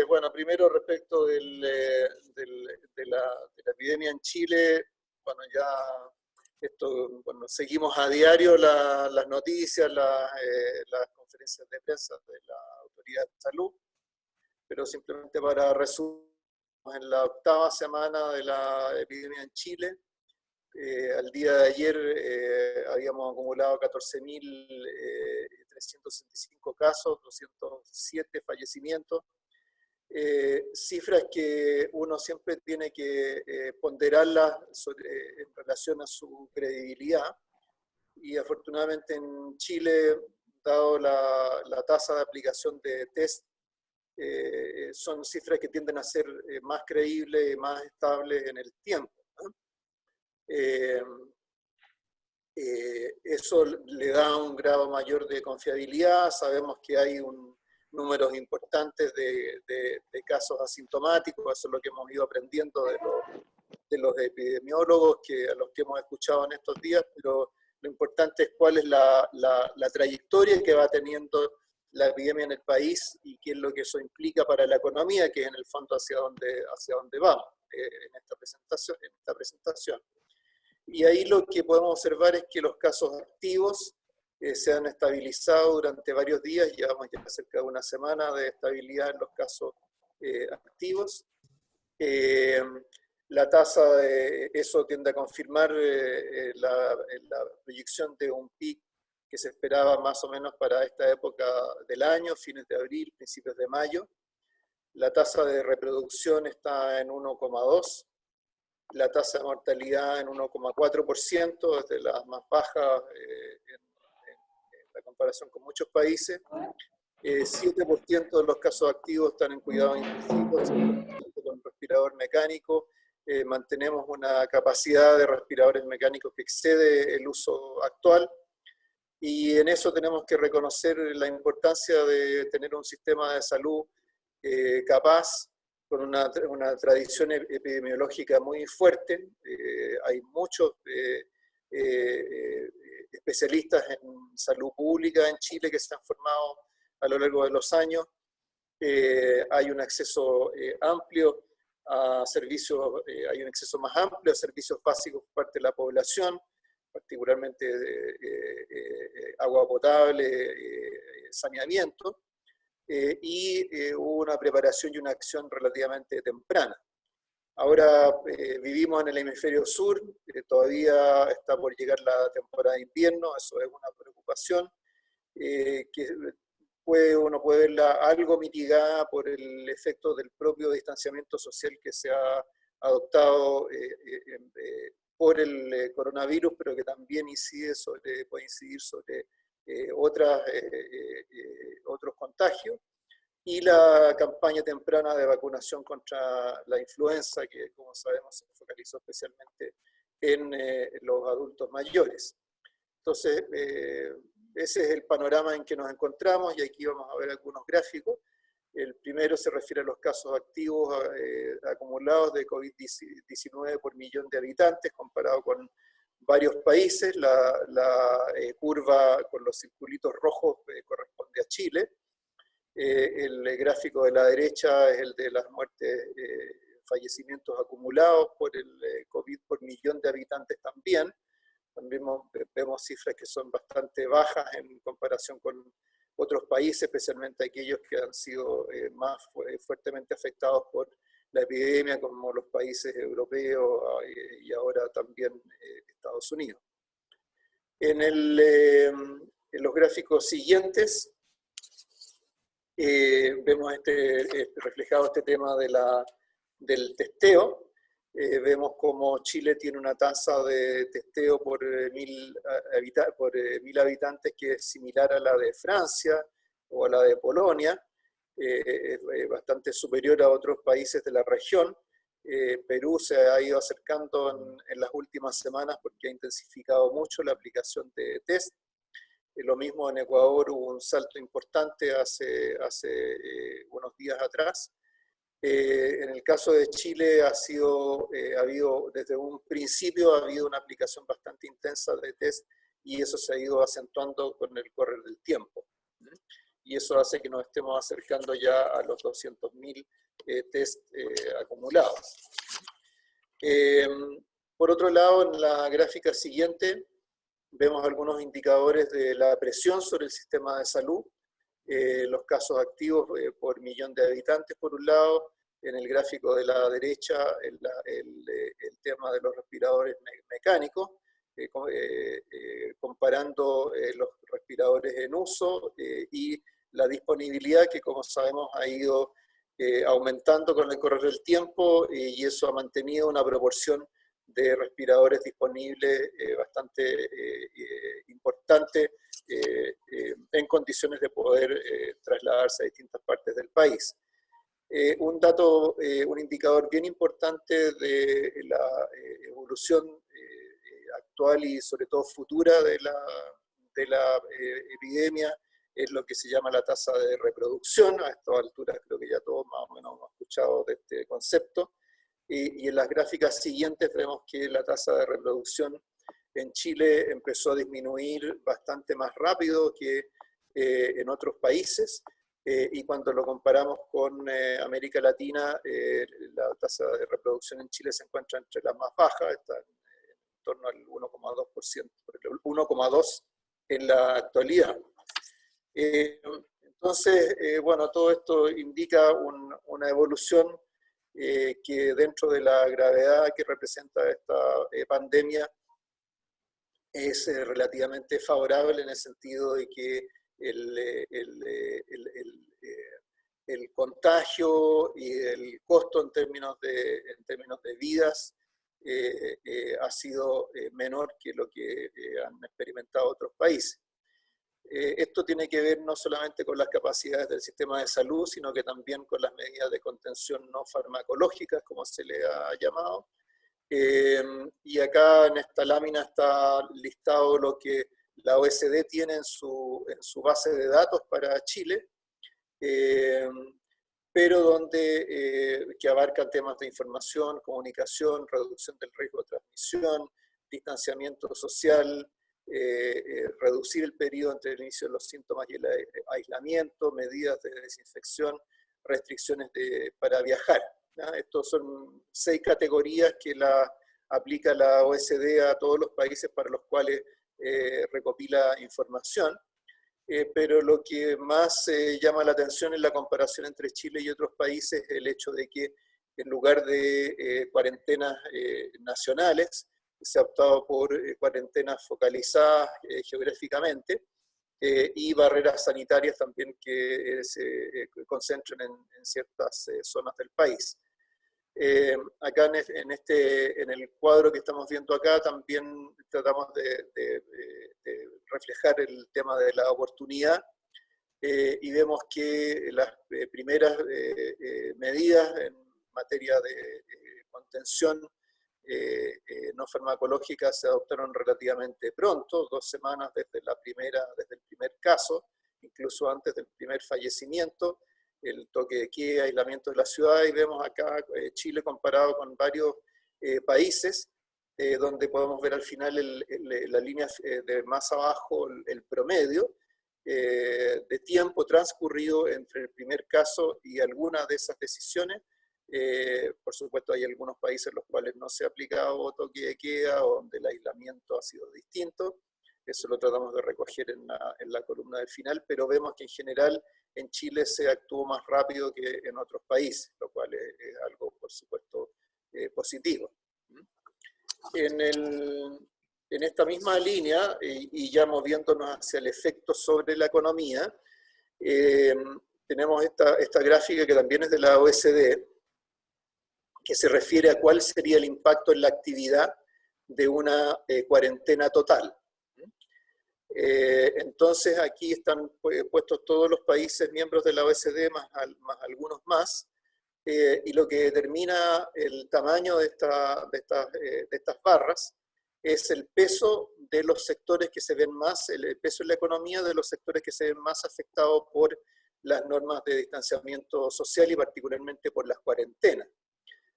Bueno, primero respecto de la epidemia en Chile, bueno, ya bueno, seguimos a diario las noticias, las conferencias de prensa de la Autoridad de Salud, pero simplemente para resumir, en la 8ª semana de la epidemia en Chile. Al día de ayer habíamos acumulado 14.365 casos, 207 fallecimientos, cifras que uno siempre tiene que ponderarlas en relación a su credibilidad, y afortunadamente en Chile, dado la tasa de aplicación de test, son cifras que tienden a ser más creíbles y más estables en el tiempo, ¿no? Eso le da un grado mayor de confiabilidad. Sabemos que hay números importantes de casos asintomáticos. Eso es lo que hemos ido aprendiendo de los epidemiólogos a los que hemos escuchado en estos días, pero lo importante es cuál es la trayectoria que va teniendo la epidemia en el país y qué es lo que eso implica para la economía, que es en el fondo hacia dónde vamos en esta presentación. Y ahí lo que podemos observar es que los casos activos se han estabilizado durante varios días. Llevamos ya cerca de una semana de estabilidad en los casos activos. La tasa de eso tiende a confirmar la proyección de un pic que se esperaba más o menos para esta época del año, fines de abril, principios de mayo. La tasa de reproducción está en 1,2. La tasa de mortalidad en 1,4%, es de las más bajas en la comparación con muchos países. 7% de los casos activos están en cuidados intensivos, 5% con respirador mecánico. Mantenemos una capacidad de respiradores mecánicos que excede el uso actual, y en eso tenemos que reconocer la importancia de tener un sistema de salud capaz, con una tradición epidemiológica muy fuerte. Hay muchos especialistas en salud pública en Chile que se han formado a lo largo de los años. Hay un acceso amplio a servicios, hay un acceso más amplio a servicios básicos por parte de la población, particularmente agua potable, saneamiento. Y hubo una preparación y una acción relativamente temprana. Ahora vivimos en el hemisferio sur, todavía está por llegar la temporada de invierno, eso es una preocupación que uno puede verla algo mitigada por el efecto del propio distanciamiento social que se ha adoptado por el coronavirus, pero que también puede incidir sobre otros contagios, y la campaña temprana de vacunación contra la influenza, que como sabemos se focalizó especialmente en los adultos mayores. Entonces, ese es el panorama en que nos encontramos, y aquí vamos a ver algunos gráficos. El primero se refiere a los casos activos acumulados de COVID-19 por millón de habitantes, comparado con varios países. La curva con los circulitos rojos corresponde a Chile. El gráfico de la derecha es el de las muertes, fallecimientos acumulados por el COVID por millón de habitantes también. También vemos cifras que son bastante bajas en comparación con otros países, especialmente aquellos que han sido más fuertemente afectados por la epidemia, como los países europeos y ahora también Estados Unidos. En los gráficos siguientes vemos reflejado este tema del testeo. Vemos como Chile tiene una tasa de testeo por mil habitantes que es similar a la de Francia o a la de Polonia, bastante superior a otros países de la región. Perú se ha ido acercando en las últimas semanas porque ha intensificado mucho la aplicación de test. Lo mismo en Ecuador, hubo un salto importante hace unos días atrás. En el caso de Chile ha habido desde un principio una aplicación bastante intensa de test, y eso se ha ido acentuando con el correr del tiempo. y eso hace que nos estemos acercando ya a los 200.000 test acumulados. Por otro lado, en la gráfica siguiente vemos algunos indicadores de la presión sobre el sistema de salud, los casos activos por millón de habitantes por un lado, en el gráfico de la derecha el tema de los respiradores mecánicos, comparando los respiradores en uso y la disponibilidad que, como sabemos, ha ido aumentando con el correr del tiempo, y eso ha mantenido una proporción de respiradores disponibles bastante importante en condiciones de poder trasladarse a distintas partes del país. Un dato, un indicador bien importante de la evolución actual y sobre todo futura de la epidemia es lo que se llama la tasa de reproducción. A estas alturas creo que ya todos más o menos hemos escuchado de este concepto. Y en las gráficas siguientes vemos que la tasa de reproducción en Chile empezó a disminuir bastante más rápido que en otros países, y cuando lo comparamos con América Latina, la tasa de reproducción en Chile se encuentra entre las más bajas, está en torno al 1,2%, 1,2% en la actualidad. Entonces, bueno, todo esto indica una evolución que dentro de la gravedad que representa esta pandemia es relativamente favorable, en el sentido de que el contagio y el costo en términos de vidas ha sido menor que lo que han experimentado otros países. Esto tiene que ver no solamente con las capacidades del sistema de salud, sino que también con las medidas de contención no farmacológicas, como se le ha llamado. Y acá en esta lámina está listado lo que la OSD tiene en su base de datos para Chile, pero que abarcan temas de información, comunicación, reducción del riesgo de transmisión, distanciamiento social, reducir el periodo entre el inicio de los síntomas y el aislamiento, medidas de desinfección, restricciones para viajar. Estos son 6 categorías que aplica la OSD a todos los países para los cuales recopila información. Pero lo que más llama la atención en la comparación entre Chile y otros países es el hecho de que en lugar de cuarentenas nacionales, se ha optado por cuarentenas focalizadas geográficamente, y barreras sanitarias también que se concentran en ciertas zonas del país. Acá en el cuadro que estamos viendo acá también tratamos de reflejar el tema de la oportunidad, y vemos que las primeras medidas en materia de contención no farmacológica se adoptaron relativamente pronto, 2 semanas desde el primer caso, incluso antes del primer fallecimiento, el toque de queda, aislamiento de la ciudad, y vemos acá Chile comparado con varios países, donde podemos ver al final la línea de más abajo, el promedio de tiempo transcurrido entre el primer caso y alguna de esas decisiones. Por supuesto, hay algunos países en los cuales no se ha aplicado toque de queda o donde el aislamiento ha sido distinto. Eso lo tratamos de recoger en la columna del final, pero vemos que en general en Chile se actuó más rápido que en otros países, lo cual es algo, por supuesto, positivo. En esta misma línea, y ya moviéndonos hacia el efecto sobre la economía, tenemos esta gráfica que también es de la OSD, que se refiere a cuál sería el impacto en la actividad de una cuarentena total. Entonces aquí están puestos todos los países miembros de la OSD más algunos más, y lo que determina el tamaño de estas barras es el peso de los sectores que se ven más, el peso en la economía de los sectores que se ven más afectados por las normas de distanciamiento social y particularmente por las cuarentenas.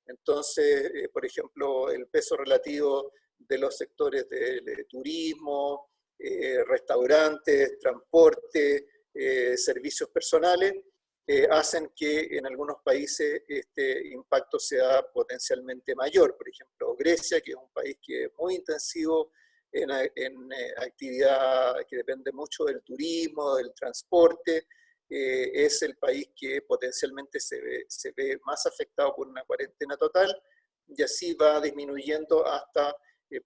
Entonces, por ejemplo, el peso relativo de los sectores de turismo, restaurantes, transporte, servicios personales, hacen que en algunos países este impacto sea potencialmente mayor. Por ejemplo, Grecia, que es un país que es muy intensivo en actividad que depende mucho del turismo, del transporte, es el país que potencialmente se ve más afectado por una cuarentena total, y así va disminuyendo hasta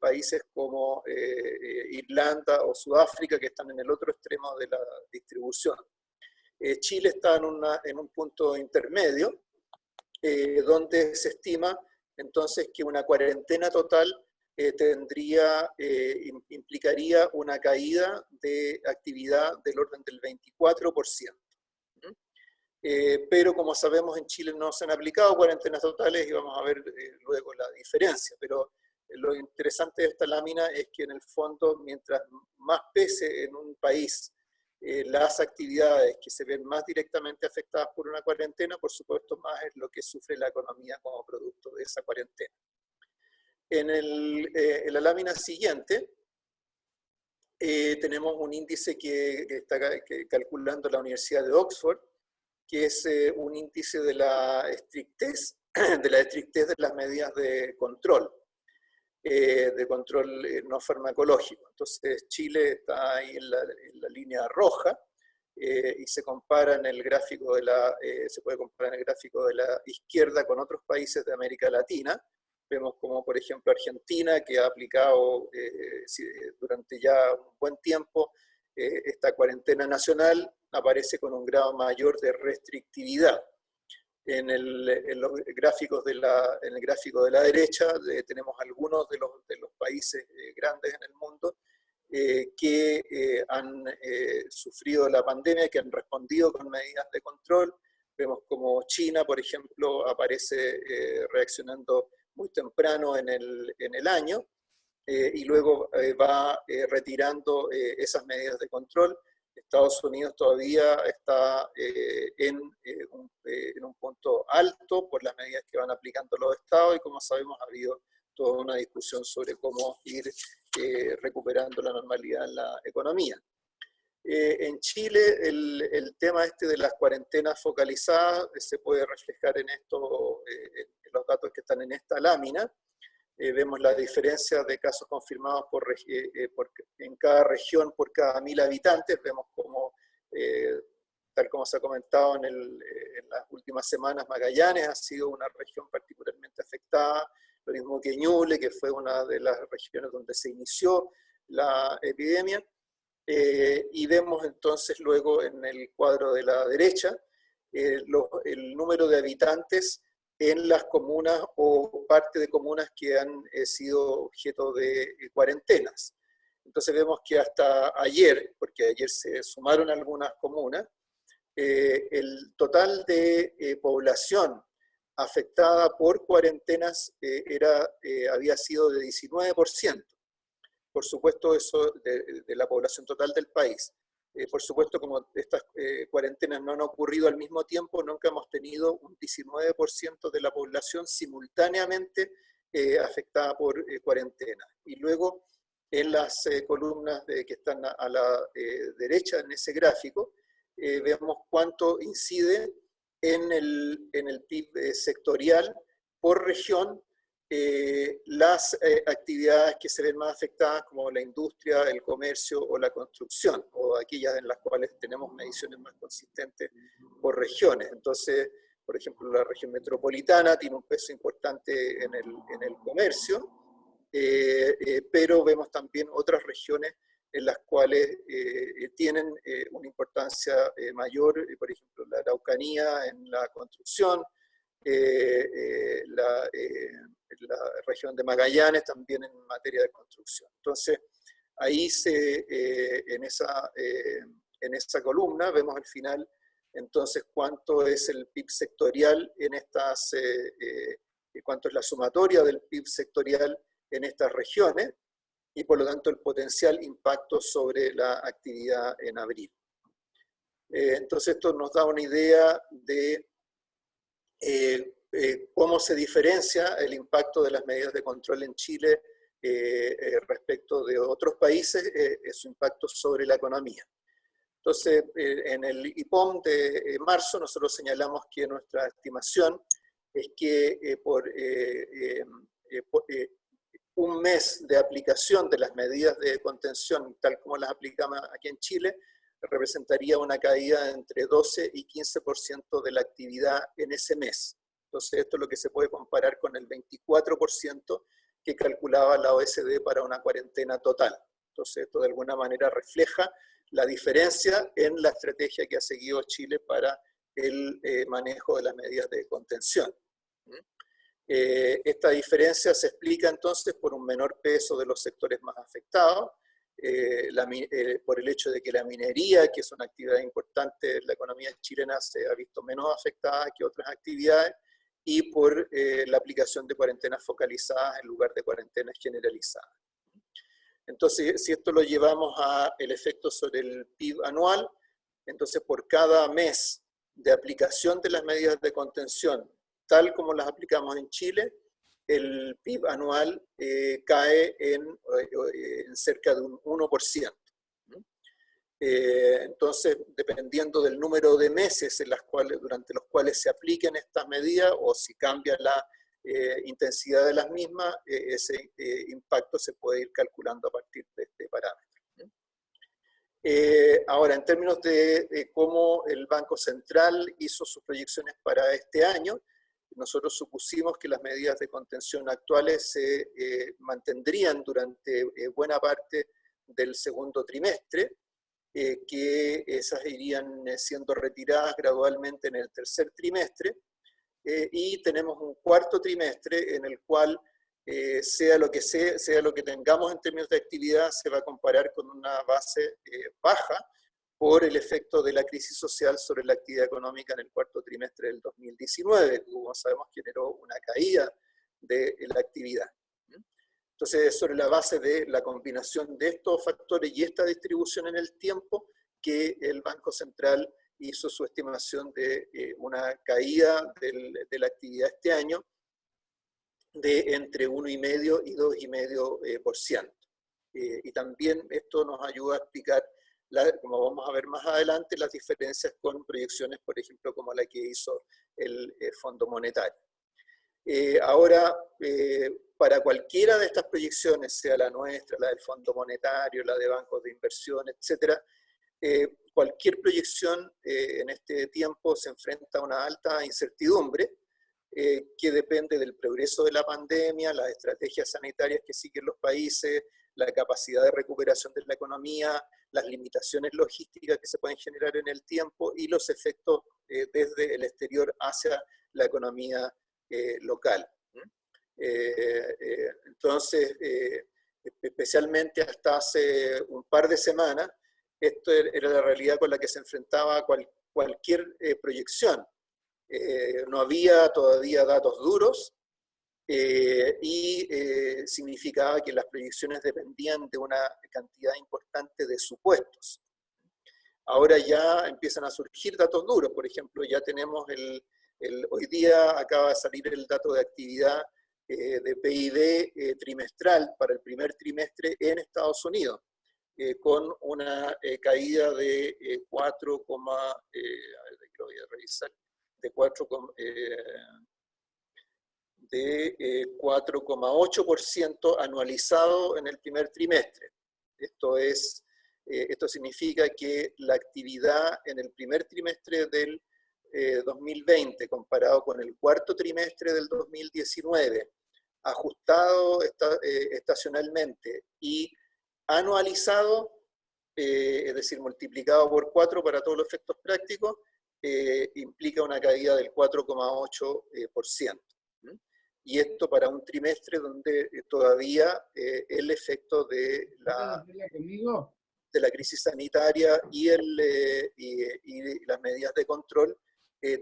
países como Irlanda o Sudáfrica, que están en el otro extremo de la distribución. Chile está en un punto intermedio, donde se estima entonces que una cuarentena total implicaría una caída de actividad del orden del 24%. Pero como sabemos, en Chile no se han aplicado cuarentenas totales y vamos a ver luego la diferencia. Pero lo interesante de esta lámina es que en el fondo, mientras más pese en un país las actividades que se ven más directamente afectadas por una cuarentena, por supuesto más es lo que sufre la economía como producto de esa cuarentena. En la lámina siguiente tenemos un índice que está calculando la Universidad de Oxford, que es un índice de la estrictez de las medidas de control no farmacológico. Entonces Chile está ahí en la línea roja, y se compara en el gráfico se puede comparar en el gráfico de la izquierda con otros países de América Latina. Vemos como, por ejemplo, Argentina, que ha aplicado durante ya un buen tiempo esta cuarentena nacional, aparece con un grado mayor de restrictividad. En el gráfico de la derecha tenemos algunos de los países grandes en el mundo que han sufrido la pandemia, que han respondido con medidas de control. Vemos como China, por ejemplo, aparece reaccionando muy temprano en el año, y luego va retirando esas medidas de control. Estados Unidos todavía está en un punto alto por las medidas que van aplicando los estados, y como sabemos ha habido toda una discusión sobre cómo ir recuperando la normalidad en la economía. En Chile el tema de las cuarentenas focalizadas se puede reflejar en los datos que están en esta lámina. Vemos la diferencia de casos confirmados en cada región por cada 1000 habitantes. Vemos como, tal como se ha comentado en las últimas semanas, Magallanes ha sido una región particularmente afectada, lo mismo que Ñuble, que fue una de las regiones donde se inició la epidemia. Y vemos entonces luego en el cuadro de la derecha el número de habitantes en las comunas o parte de comunas que han sido objeto de cuarentenas. Entonces vemos que hasta ayer, porque ayer se sumaron algunas comunas, el total de población afectada por cuarentenas había sido de 19%. Por supuesto, eso de la población total del país. Por supuesto, como estas cuarentenas no han ocurrido al mismo tiempo, nunca hemos tenido un 19% de la población simultáneamente afectada por cuarentena. Y luego, en las columnas que están a la derecha en ese gráfico, vemos cuánto incide en el PIB sectorial por región las actividades que se ven más afectadas, como la industria, el comercio o la construcción, o aquellas en las cuales tenemos mediciones más consistentes por regiones. Entonces, por ejemplo, la región metropolitana tiene un peso importante en el comercio, pero vemos también otras regiones en las cuales tienen una importancia mayor, por ejemplo, la Araucanía en la construcción, la región de Magallanes también en materia de construcción. Entonces, ahí en esa columna vemos al final entonces cuánto es el PIB sectorial cuánto es la sumatoria del PIB sectorial en estas regiones, y por lo tanto el potencial impacto sobre la actividad en abril. Entonces esto nos da una idea de cómo se diferencia el impacto de las medidas de control en Chile respecto de otros países, su impacto sobre la economía. Entonces, en el IPOM de marzo nosotros señalamos que nuestra estimación es que por un mes de aplicación de las medidas de contención, tal como las aplicamos aquí en Chile, representaría una caída de entre 12 y 15% de la actividad en ese mes. Entonces, esto es lo que se puede comparar con el 24% que calculaba la OSD para una cuarentena total. Entonces, esto de alguna manera refleja la diferencia en la estrategia que ha seguido Chile para el manejo de las medidas de contención. Esta diferencia se explica entonces por un menor peso de los sectores más afectados, por el hecho de que la minería, que es una actividad importante en la economía chilena, se ha visto menos afectada que otras actividades, y por la aplicación de cuarentenas focalizadas en lugar de cuarentenas generalizadas. Entonces, si esto lo llevamos al efecto sobre el PIB anual, entonces por cada mes de aplicación de las medidas de contención, tal como las aplicamos en Chile, el PIB anual cae en cerca de un 1%. Entonces, dependiendo del número de meses durante los cuales se apliquen estas medidas o si cambia la intensidad de las mismas, ese impacto se puede ir calculando a partir de este parámetro. Ahora, en términos de cómo el Banco Central hizo sus proyecciones para este año, nosotros supusimos que las medidas de contención actuales se mantendrían durante buena parte del segundo trimestre, que esas irían siendo retiradas gradualmente en el tercer trimestre, y tenemos un cuarto trimestre en el cual sea lo que tengamos en términos de actividad, se va a comparar con una base baja por el efecto de la crisis social sobre la actividad económica en el cuarto trimestre del 2019, que como sabemos generó una caída de la actividad. Entonces, sobre la base de la combinación de estos factores y esta distribución en el tiempo, que el Banco Central hizo su estimación de una caída de la actividad este año de entre 1,5% y 2,5%. Y también esto nos ayuda a explicar, como vamos a ver más adelante, las diferencias con proyecciones, por ejemplo, como la que hizo el Fondo Monetario. Ahora, para cualquiera de estas proyecciones, sea la nuestra, la del Fondo Monetario, la de bancos de inversión, etc., cualquier proyección en este tiempo se enfrenta a una alta incertidumbre que depende del progreso de la pandemia, las estrategias sanitarias que siguen los países, la capacidad de recuperación de la economía, las limitaciones logísticas que se pueden generar en el tiempo y los efectos desde el exterior hacia la economía local. Entonces, especialmente hasta hace un par de semanas, esto era la realidad con la que se enfrentaba cualquier proyección. No había todavía datos duros y significaba que las proyecciones dependían de una cantidad importante de supuestos. Ahora ya empiezan a surgir datos duros, por ejemplo, ya tenemos hoy día acaba de salir el dato de actividad de PIB trimestral para el primer trimestre en Estados Unidos, con una caída de 4,8% anualizado en el primer trimestre. Esto significa que la actividad en el primer trimestre del 2020 comparado con el cuarto trimestre del 2019, ajustado estacionalmente y anualizado, es decir, multiplicado por 4 para todos los efectos prácticos, implica una caída del 4,8%. Y esto para un trimestre donde todavía el efecto de la crisis sanitaria y las medidas de control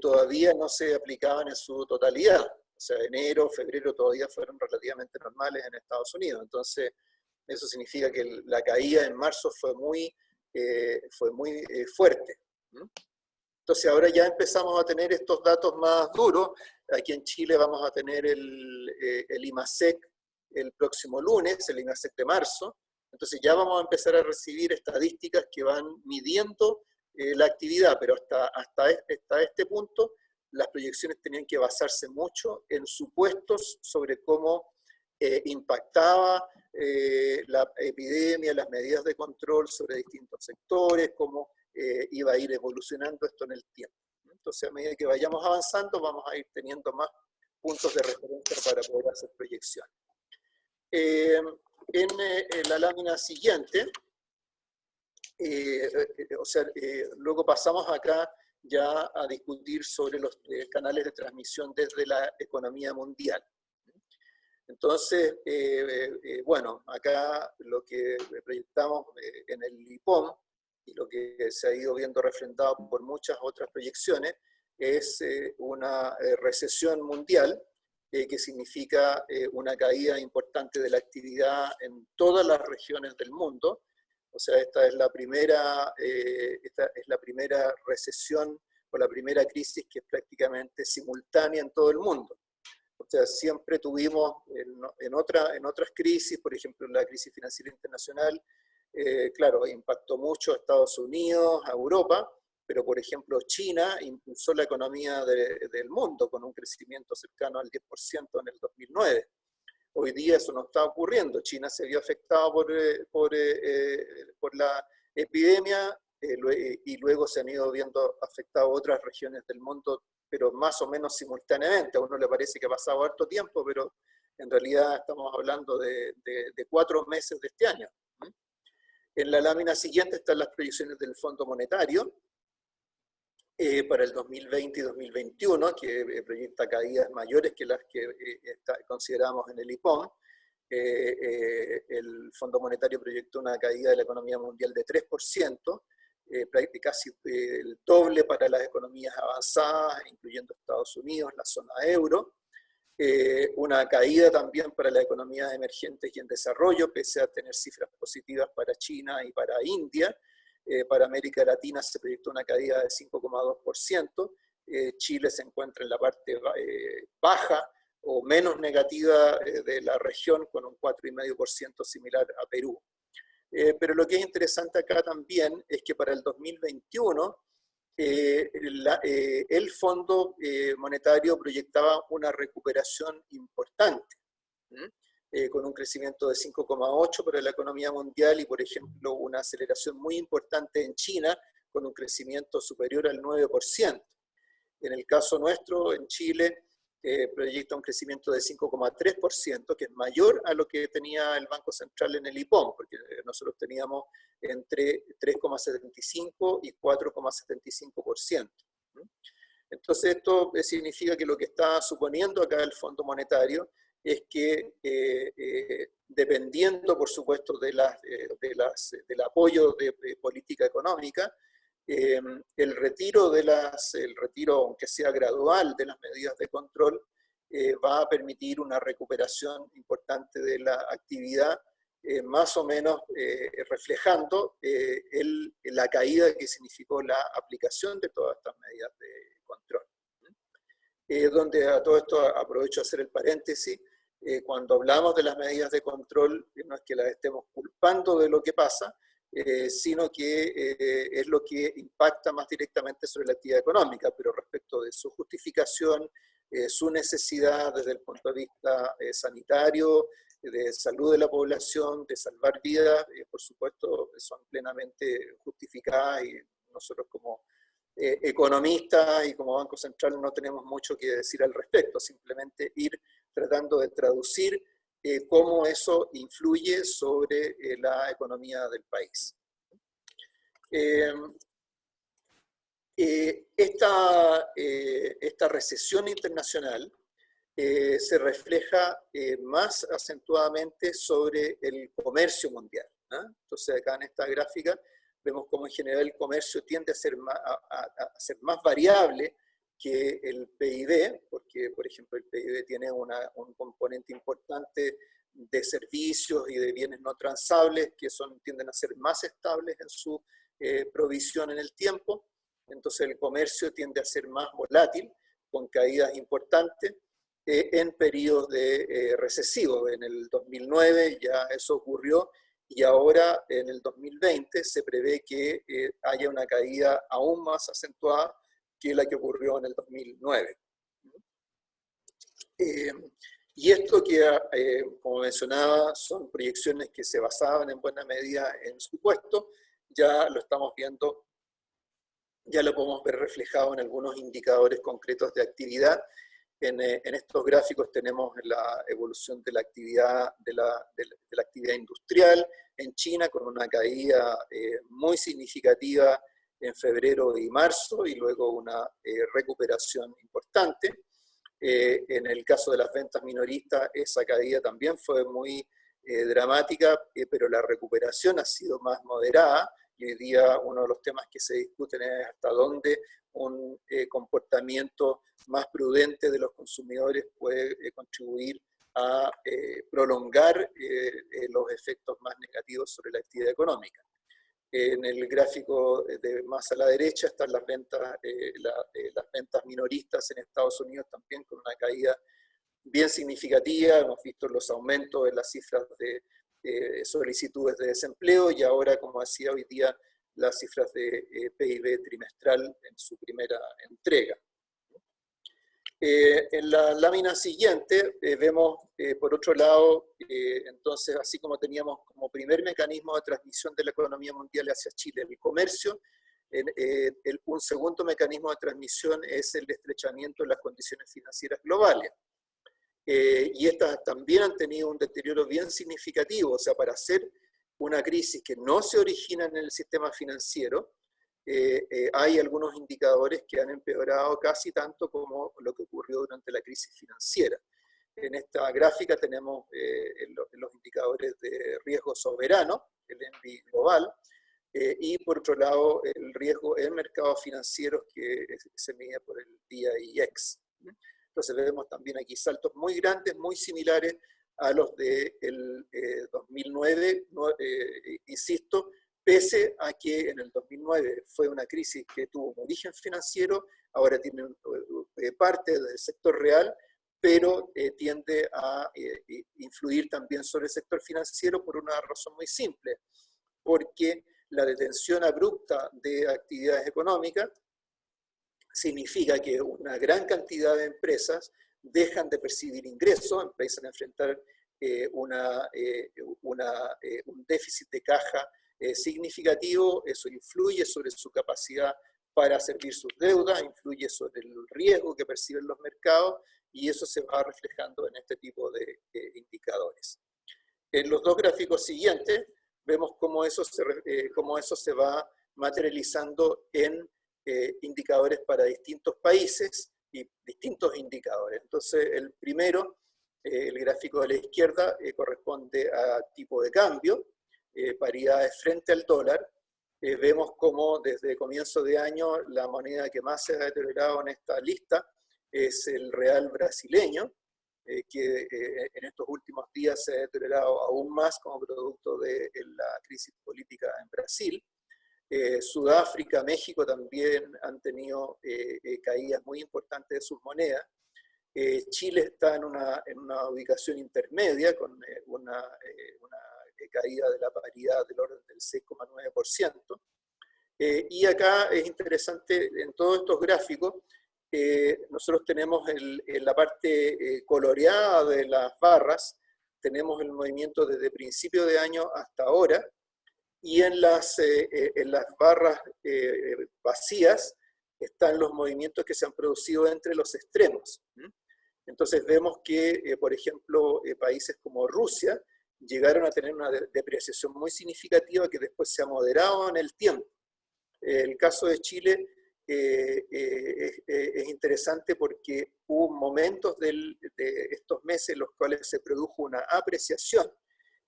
todavía no se aplicaban en su totalidad. O sea, enero, febrero todavía fueron relativamente normales en Estados Unidos. Entonces, eso significa que la caída en marzo fue muy fuerte. Entonces, ahora ya empezamos a tener estos datos más duros. Aquí en Chile vamos a tener el IMASEC el próximo lunes, el IMASEC de marzo. Entonces, ya vamos a empezar a recibir estadísticas que van midiendo la actividad, pero hasta este punto las proyecciones tenían que basarse mucho en supuestos sobre cómo impactaba la epidemia, las medidas de control sobre distintos sectores, cómo iba a ir evolucionando esto en el tiempo. Entonces, a medida que vayamos avanzando, vamos a ir teniendo más puntos de referencia para poder hacer proyecciones. En la lámina siguiente, luego pasamos acá ya a discutir sobre los canales de transmisión desde la economía mundial. Entonces, bueno, acá lo que proyectamos en el IPOM y lo que se ha ido viendo refrendado por muchas otras proyecciones es una recesión mundial, que significa una caída importante de la actividad en todas las regiones del mundo. O sea, esta es la primera recesión o la primera crisis que es prácticamente simultánea en todo el mundo. O sea, siempre tuvimos en otras crisis, por ejemplo, en la crisis financiera internacional, claro, impactó mucho a Estados Unidos, a Europa, pero por ejemplo China impulsó la economía del mundo con un crecimiento cercano al 10% en el 2009. Hoy día eso no está ocurriendo. China se vio afectado por la epidemia y luego se han ido viendo afectadas otras regiones del mundo, pero más o menos simultáneamente. A uno le parece que ha pasado harto tiempo, pero en realidad estamos hablando de 4 meses de este año. En la lámina siguiente están las proyecciones del Fondo Monetario para el 2020 y 2021, que proyecta caídas mayores que las que consideramos en el IPOM. El Fondo Monetario proyectó una caída de la economía mundial de 3%, casi el doble para las economías avanzadas, incluyendo Estados Unidos, la zona euro. Una caída también para las economías emergentes y en desarrollo, pese a tener cifras positivas para China y para India. Para América Latina se proyectó una caída de 5,2%. Chile se encuentra en la parte baja o menos negativa de la región, con un 4,5% similar a Perú. Pero lo que es interesante acá también es que para el 2021 el Fondo Monetario proyectaba una recuperación importante, con un crecimiento de 5,8% para la economía mundial y, por ejemplo, una aceleración muy importante en China con un crecimiento superior al 9%. En el caso nuestro, en Chile, proyecta un crecimiento de 5,3%, que es mayor a lo que tenía el Banco Central en el IPOM, porque nosotros teníamos entre 3,75% y 4,75%. Entonces esto significa que lo que está suponiendo acá el Fondo Monetario es que dependiendo, por supuesto, del apoyo de política económica, el retiro, aunque sea gradual, de las medidas de control, va a permitir una recuperación importante de la actividad, más o menos reflejando la caída que significó la aplicación de todas estas medidas de control. Donde a todo esto aprovecho a hacer el paréntesis. Cuando hablamos de las medidas de control, no es que las estemos culpando de lo que pasa, sino que es lo que impacta más directamente sobre la actividad económica, pero respecto de su justificación, su necesidad desde el punto de vista sanitario, de salud de la población, de salvar vidas, por supuesto, son plenamente justificadas, y nosotros como economistas y como Banco Central no tenemos mucho que decir al respecto, simplemente ir tratando de traducir cómo eso influye sobre la economía del país. Esta recesión internacional se refleja más acentuadamente sobre el comercio mundial, ¿no? Entonces acá en esta gráfica vemos cómo en general el comercio tiende a ser más variable que el PIB, porque por ejemplo el PIB tiene un componente importante de servicios y de bienes no transables que tienden a ser más estables en su provisión en el tiempo. Entonces el comercio tiende a ser más volátil, con caídas importantes en periodos recesivos. En el 2009 ya eso ocurrió y ahora en el 2020 se prevé que haya una caída aún más acentuada que la que ocurrió en el 2009. Y esto que, como mencionaba, son proyecciones que se basaban en buena medida en supuestos, ya lo estamos viendo, ya lo podemos ver reflejado en algunos indicadores concretos de actividad. En estos gráficos tenemos la evolución de la actividad, de la actividad industrial en China, con una caída muy significativa en febrero y marzo, y luego una recuperación importante. En el caso de las ventas minoristas, esa caída también fue muy dramática, pero la recuperación ha sido más moderada, y hoy día uno de los temas que se discuten es hasta dónde un comportamiento más prudente de los consumidores puede contribuir a prolongar los efectos más negativos sobre la actividad económica. En el gráfico más a la derecha están las ventas minoristas en Estados Unidos, también con una caída bien significativa. Hemos visto los aumentos en las cifras de solicitudes de desempleo, y ahora, como decía hoy día, las cifras de PIB trimestral en su primera entrega. En la lámina siguiente vemos, por otro lado, entonces, así como teníamos como primer mecanismo de transmisión de la economía mundial hacia Chile el comercio, un segundo mecanismo de transmisión es el estrechamiento de las condiciones financieras globales. Y estas también han tenido un deterioro bien significativo. O sea, para hacer una crisis que no se origina en el sistema financiero, hay algunos indicadores que han empeorado casi tanto como lo que ocurrió durante la crisis financiera. En esta gráfica tenemos los indicadores de riesgo soberano, el ENVI global, y por otro lado el riesgo en mercados financieros que se mide por el DIEX. Entonces vemos también aquí saltos muy grandes, muy similares a los del 2009, insisto, pese a que en el 2009 fue una crisis que tuvo un origen financiero, ahora tiene parte del sector real, pero tiende a influir también sobre el sector financiero por una razón muy simple, porque la detención abrupta de actividades económicas significa que una gran cantidad de empresas dejan de percibir ingresos, empiezan a enfrentar un déficit de caja significativo. Eso influye sobre su capacidad para servir sus deudas, influye sobre el riesgo que perciben los mercados, y eso se va reflejando en este tipo de indicadores. En los dos gráficos siguientes vemos cómo eso se va materializando en indicadores para distintos países y distintos indicadores. Entonces, el primero, el gráfico de la izquierda, corresponde a tipo de cambio, paridades frente al dólar. Vemos cómo desde comienzo de año la moneda que más se ha deteriorado en esta lista es el real brasileño, que en estos últimos días se ha deteriorado aún más como producto de la crisis política en Brasil. Sudáfrica, México también han tenido caídas muy importantes de sus monedas. Chile está en una ubicación intermedia con una caída de la paridad del orden del 6,9%. Y acá es interesante, en todos estos gráficos, nosotros tenemos en la parte coloreada de las barras, tenemos el movimiento desde principio de año hasta ahora, y en las barras vacías están los movimientos que se han producido entre los extremos. Entonces vemos que, por ejemplo, países como Rusia llegaron a tener una depreciación muy significativa que después se ha moderado en el tiempo. El caso de Chile es interesante porque hubo momentos de estos meses en los cuales se produjo una apreciación.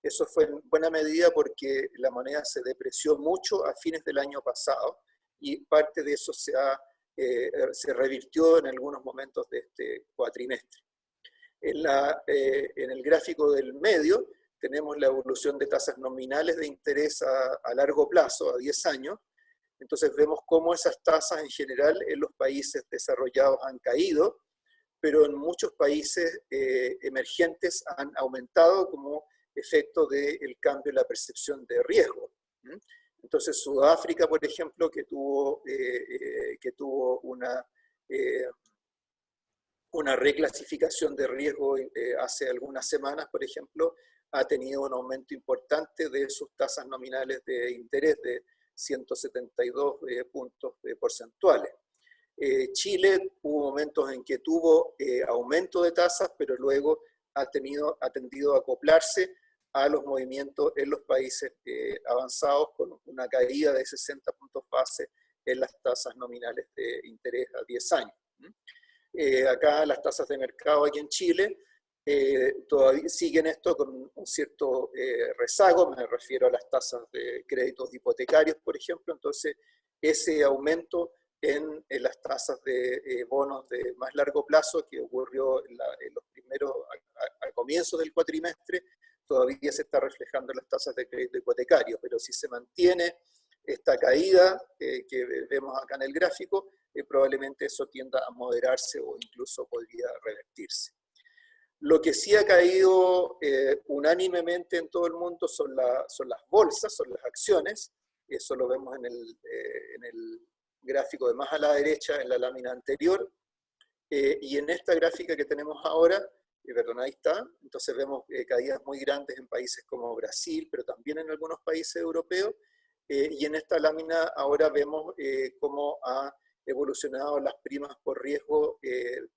Eso fue en buena medida porque la moneda se depreció mucho a fines del año pasado, y parte de eso se revirtió en algunos momentos de este cuatrimestre. En el gráfico del medio tenemos la evolución de tasas nominales de interés a largo plazo, a 10 años. Entonces vemos cómo esas tasas en general en los países desarrollados han caído, pero en muchos países emergentes han aumentado, como efecto del cambio en la percepción de riesgo. Entonces Sudáfrica, por ejemplo, que tuvo una reclasificación de riesgo hace algunas semanas, por ejemplo, ha tenido un aumento importante de sus tasas nominales de interés de 172 puntos porcentuales. Chile hubo momentos en que tuvo aumento de tasas, pero luego ha tendido a acoplarse a los movimientos en los países avanzados con una caída de 60 puntos base en las tasas nominales de interés a 10 años. Acá las tasas de mercado aquí en Chile todavía siguen esto con un cierto rezago, me refiero a las tasas de créditos hipotecarios, por ejemplo. Entonces ese aumento en las tasas de bonos de más largo plazo que ocurrió en los primeros, a comienzos del cuatrimestre, todavía se está reflejando en las tasas de crédito hipotecario, pero si se mantiene esta caída que vemos acá en el gráfico, probablemente eso tienda a moderarse o incluso podría revertirse. Lo que sí ha caído unánimemente en todo el mundo son las bolsas, son las acciones. Eso lo vemos en el gráfico de más a la derecha en la lámina anterior. Y en esta gráfica que tenemos ahora, perdón, ahí está, entonces vemos caídas muy grandes en países como Brasil, pero también en algunos países europeos. Y en esta lámina ahora vemos cómo ha evolucionado las primas por riesgo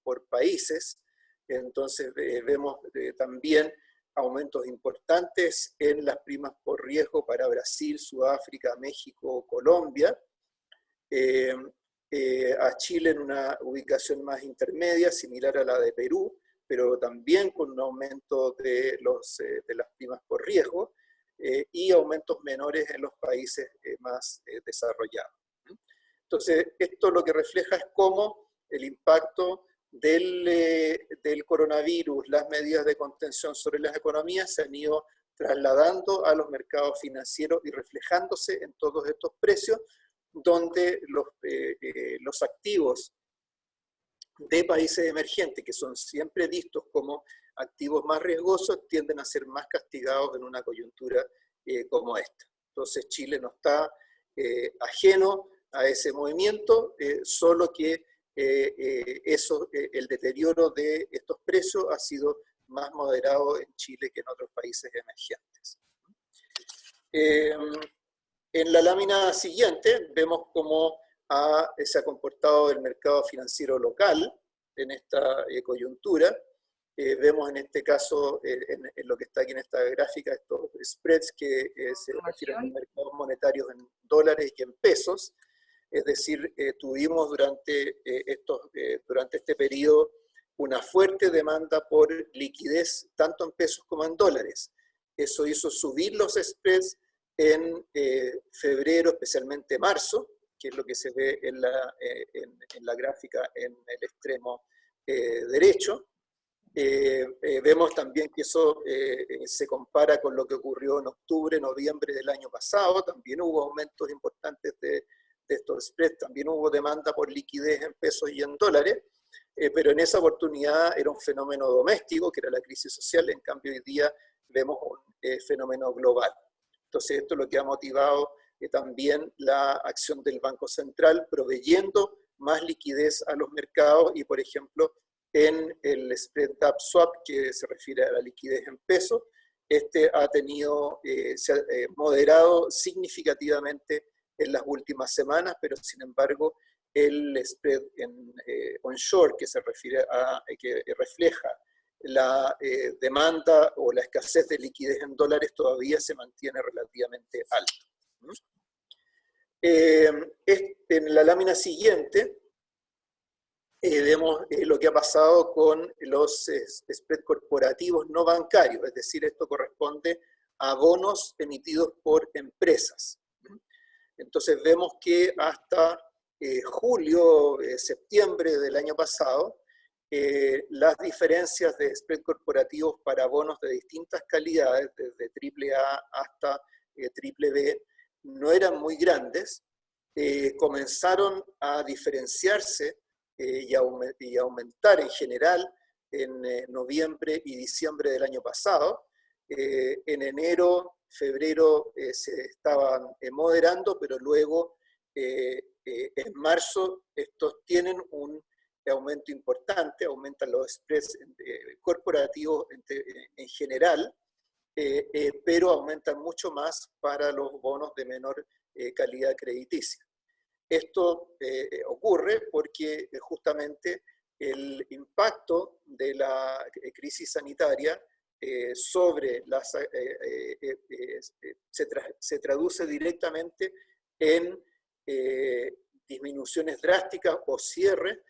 por países. Entonces vemos también aumentos importantes en las primas por riesgo para Brasil, Sudáfrica, México, Colombia. A Chile en una ubicación más intermedia, similar a la de Perú, pero también con un aumento de las primas por riesgo y aumentos menores en los países más desarrollados. Entonces, esto lo que refleja es cómo el impacto del coronavirus, las medidas de contención sobre las economías se han ido trasladando a los mercados financieros y reflejándose en todos estos precios, donde los activos de países emergentes, que son siempre vistos como activos más riesgosos, tienden a ser más castigados en una coyuntura como esta. Entonces Chile no está ajeno a ese movimiento, solo que el deterioro de estos precios ha sido más moderado en Chile que en otros países emergentes. En la lámina siguiente vemos cómo se ha comportado el mercado financiero local en esta coyuntura. Vemos en este caso, en lo que está aquí en esta gráfica, estos spreads que se refieren a mercados monetarios en dólares y en pesos. Es decir, tuvimos durante este periodo una fuerte demanda por liquidez, tanto en pesos como en dólares. Eso hizo subir los spreads en febrero, especialmente marzo, que es lo que se ve en la gráfica en el extremo derecho. Vemos también que eso se compara con lo que ocurrió en octubre, noviembre del año pasado. También hubo aumentos importantes de estos spreads, también hubo demanda por liquidez en pesos y en dólares, pero en esa oportunidad era un fenómeno doméstico, que era la crisis social. En cambio hoy día vemos un fenómeno global. Entonces esto es lo que ha motivado también la acción del Banco Central, proveyendo más liquidez a los mercados y, por ejemplo, en el spread DAP swap, que se refiere a la liquidez en pesos, se ha moderado significativamente en las últimas semanas, pero sin embargo el spread onshore, que se refiere que refleja la demanda o la escasez de liquidez en dólares, todavía se mantiene relativamente alto. En la lámina siguiente vemos lo que ha pasado con los spreads corporativos no bancarios, es decir, esto corresponde a bonos emitidos por empresas. Entonces vemos que hasta julio, septiembre del año pasado, las diferencias de spread corporativos para bonos de distintas calidades, desde AAA hasta BBB, no eran muy grandes. Comenzaron a diferenciarse y aumentar en general en noviembre y diciembre del año pasado, En enero, febrero se estaban moderando, pero luego en marzo estos tienen un aumento importante, aumentan los spreads corporativos en general, pero aumentan mucho más para los bonos de menor calidad crediticia. Esto ocurre porque justamente el impacto de la crisis sanitaria sobre las, se traduce directamente en disminuciones drásticas o cierre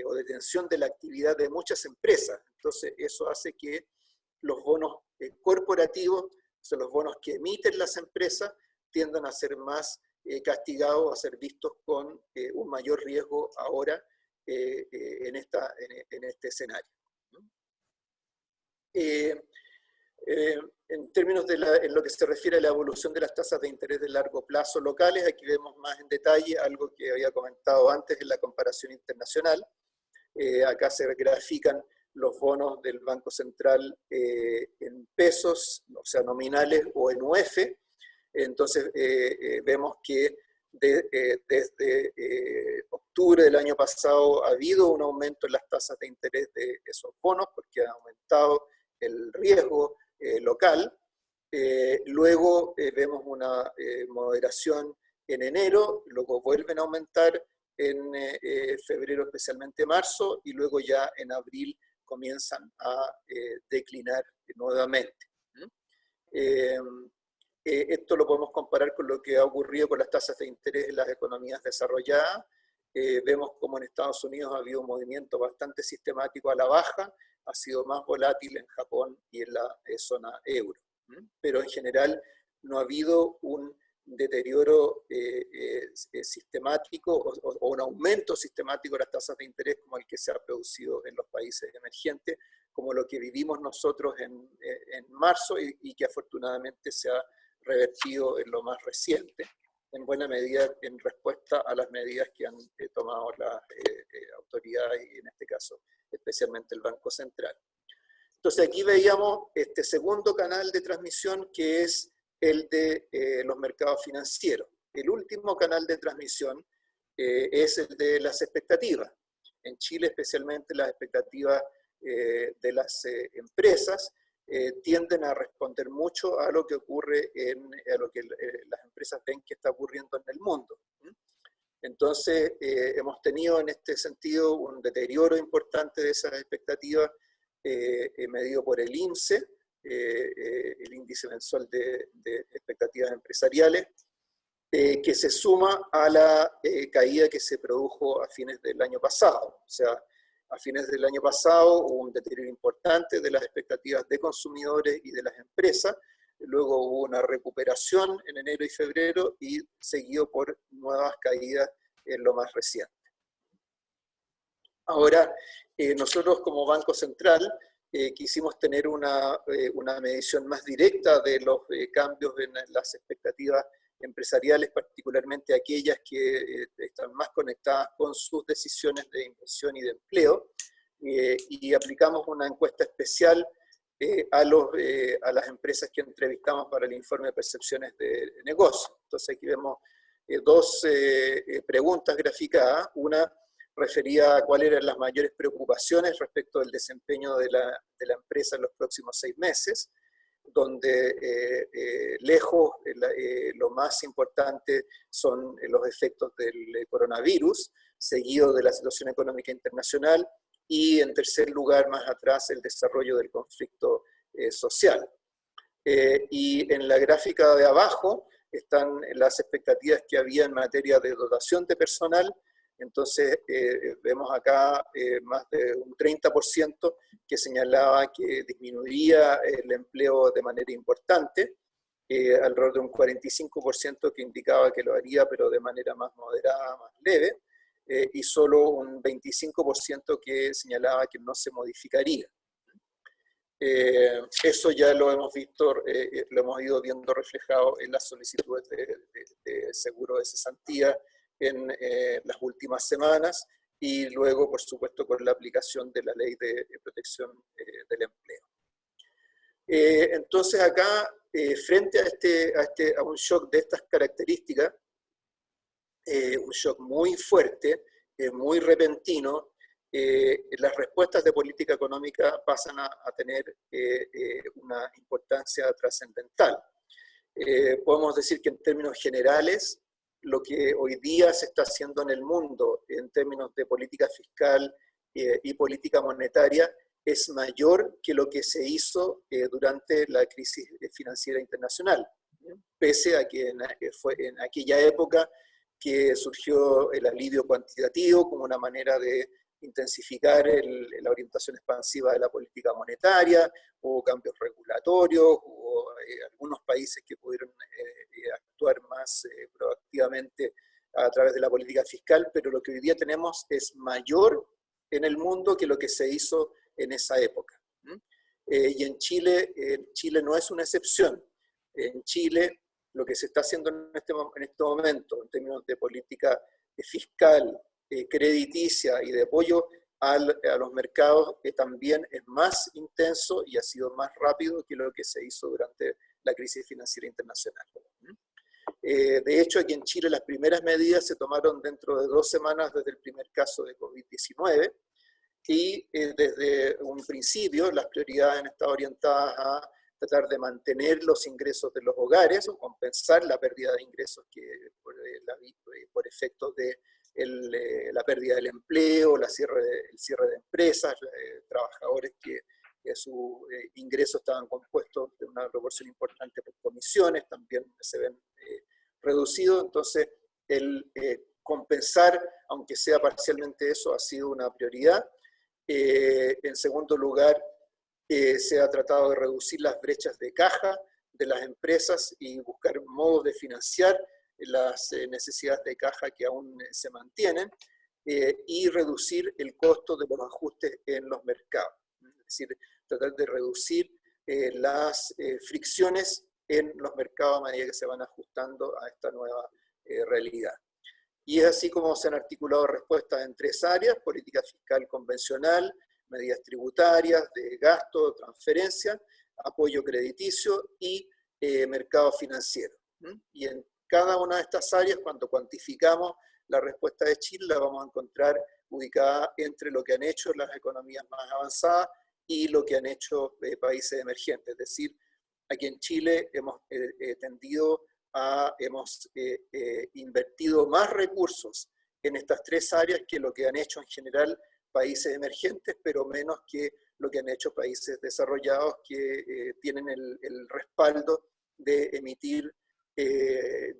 o detención de la actividad de muchas empresas. Entonces eso hace que los bonos corporativos, o sea, los bonos que emiten las empresas, tiendan a ser más castigados, a ser vistos con un mayor riesgo ahora en este escenario. En términos de en lo que se refiere a la evolución de las tasas de interés de largo plazo locales, aquí vemos más en detalle algo que había comentado antes en la comparación internacional. Acá se grafican los bonos del Banco Central en pesos, o sea, nominales o en UF. Entonces vemos que desde octubre del año pasado ha habido un aumento en las tasas de interés de esos bonos porque ha aumentado el riesgo local. Luego vemos una moderación en enero, luego vuelven a aumentar en febrero, especialmente marzo, y luego ya en abril comienzan a declinar nuevamente. Esto lo podemos comparar con lo que ha ocurrido con las tasas de interés en las economías desarrolladas. Vemos como en Estados Unidos ha habido un movimiento bastante sistemático a la baja, ha sido más volátil en Japón y en la zona euro. Pero en general no ha habido un deterioro sistemático o un aumento sistemático de las tasas de interés como el que se ha producido en los países emergentes, como lo que vivimos nosotros en marzo y que afortunadamente se ha revertido en lo más reciente, en buena medida en respuesta a las medidas que han tomado las autoridades y en este caso especialmente el Banco Central. Entonces aquí veíamos este segundo canal de transmisión que es el de los mercados financieros. El último canal de transmisión es el de las expectativas. En Chile especialmente las expectativas de las empresas tienden a responder mucho a lo que ocurre, a lo que las empresas ven que está ocurriendo en el mundo. Entonces, hemos tenido en este sentido un deterioro importante de esas expectativas medido por el INSE, el índice mensual de expectativas empresariales, que se suma a la caída que se produjo a fines del año pasado. O sea, a fines del año pasado hubo un deterioro importante de las expectativas de consumidores y de las empresas, luego hubo una recuperación en enero y febrero y seguido por nuevas caídas en lo más reciente. Ahora, nosotros como Banco Central quisimos tener una medición más directa de los cambios en las expectativas empresariales, particularmente aquellas que están más conectadas con sus decisiones de inversión y de empleo, y aplicamos una encuesta especial a las empresas que entrevistamos para el informe de percepciones de negocio. Entonces aquí vemos dos preguntas graficadas, una referida a cuáles eran las mayores preocupaciones respecto del desempeño de la empresa en los próximos 6 meses, donde lejos lo más importante son los efectos del coronavirus, seguido de la situación económica internacional, y en tercer lugar, más atrás, el desarrollo del conflicto social. Y en la gráfica de abajo están las expectativas que había en materia de dotación de personal. Entonces vemos acá más de un 30% que señalaba que disminuiría el empleo de manera importante, alrededor de un 45% que indicaba que lo haría pero de manera más moderada, más leve, y solo un 25% que señalaba que no se modificaría. Eso ya lo hemos visto, lo hemos ido viendo reflejado en las solicitudes de seguro de cesantía en las últimas semanas y luego, por supuesto, con la aplicación de la Ley de Protección del Empleo. Entonces acá, frente a un shock de estas características, un shock muy fuerte, muy repentino, las respuestas de política económica pasan a tener una importancia trascendental. Podemos decir que en términos generales, lo que hoy día se está haciendo en el mundo en términos de política fiscal y política monetaria es mayor que lo que se hizo durante la crisis financiera internacional, pese a que fue en aquella época que surgió el alivio cuantitativo como una manera de intensificar la orientación expansiva de la política monetaria, hubo cambios regulatorios, hubo algunos países que pudieron actuar más proactivamente a través de la política fiscal, pero lo que hoy día tenemos es mayor en el mundo que lo que se hizo en esa época. Y en Chile no es una excepción. En Chile lo que se está haciendo en este momento en términos de política fiscal, crediticia y de apoyo a los mercados también es más intenso y ha sido más rápido que lo que se hizo durante la crisis financiera internacional. De hecho, aquí en Chile las primeras medidas se tomaron dentro de 2 semanas desde el primer caso de COVID-19 y desde un principio las prioridades han estado orientadas a tratar de mantener los ingresos de los hogares o compensar la pérdida de ingresos que por efectos de la pérdida del empleo, el cierre de empresas, trabajadores que sus ingresos estaban compuestos de una proporción importante por comisiones, también se ven reducidos. Entonces, el compensar, aunque sea parcialmente eso, ha sido una prioridad. En segundo lugar, se ha tratado de reducir las brechas de caja de las empresas y buscar modos de financiar las necesidades de caja que aún se mantienen y reducir el costo de los ajustes en los mercados. Es decir, tratar de reducir las fricciones en los mercados a medida que se van ajustando a esta nueva realidad. Y es así como se han articulado respuestas en 3 áreas: política fiscal convencional, medidas tributarias, de gasto, transferencia, apoyo crediticio y mercado financiero. Y en cada una de estas áreas, cuando cuantificamos la respuesta de Chile, la vamos a encontrar ubicada entre lo que han hecho las economías más avanzadas y lo que han hecho países emergentes. Es decir, aquí en Chile hemos hemos invertido más recursos en estas 3 áreas que lo que han hecho en general países emergentes, pero menos que lo que han hecho países desarrollados que tienen el respaldo de emitir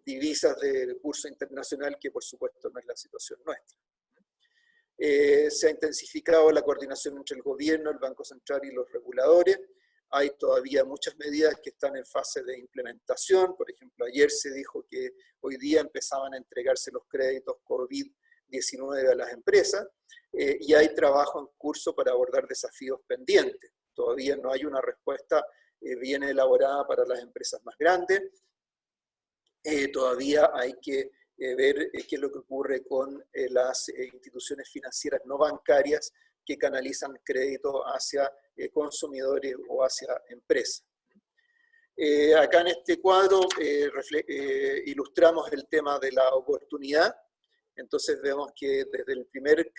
divisas de curso internacional, que por supuesto no es la situación nuestra. Se ha intensificado la coordinación entre el gobierno, el Banco Central y los reguladores. Hay todavía muchas medidas que están en fase de implementación. Por ejemplo, ayer se dijo que hoy día empezaban a entregarse los créditos COVID-19 a las empresas y hay trabajo en curso para abordar desafíos pendientes. Todavía no hay una respuesta bien elaborada para las empresas más grandes. Todavía hay que ver qué es lo que ocurre con las instituciones financieras no bancarias que canalizan crédito hacia consumidores o hacia empresas. Acá en este cuadro ilustramos el tema de la oportunidad. Entonces vemos que desde el primer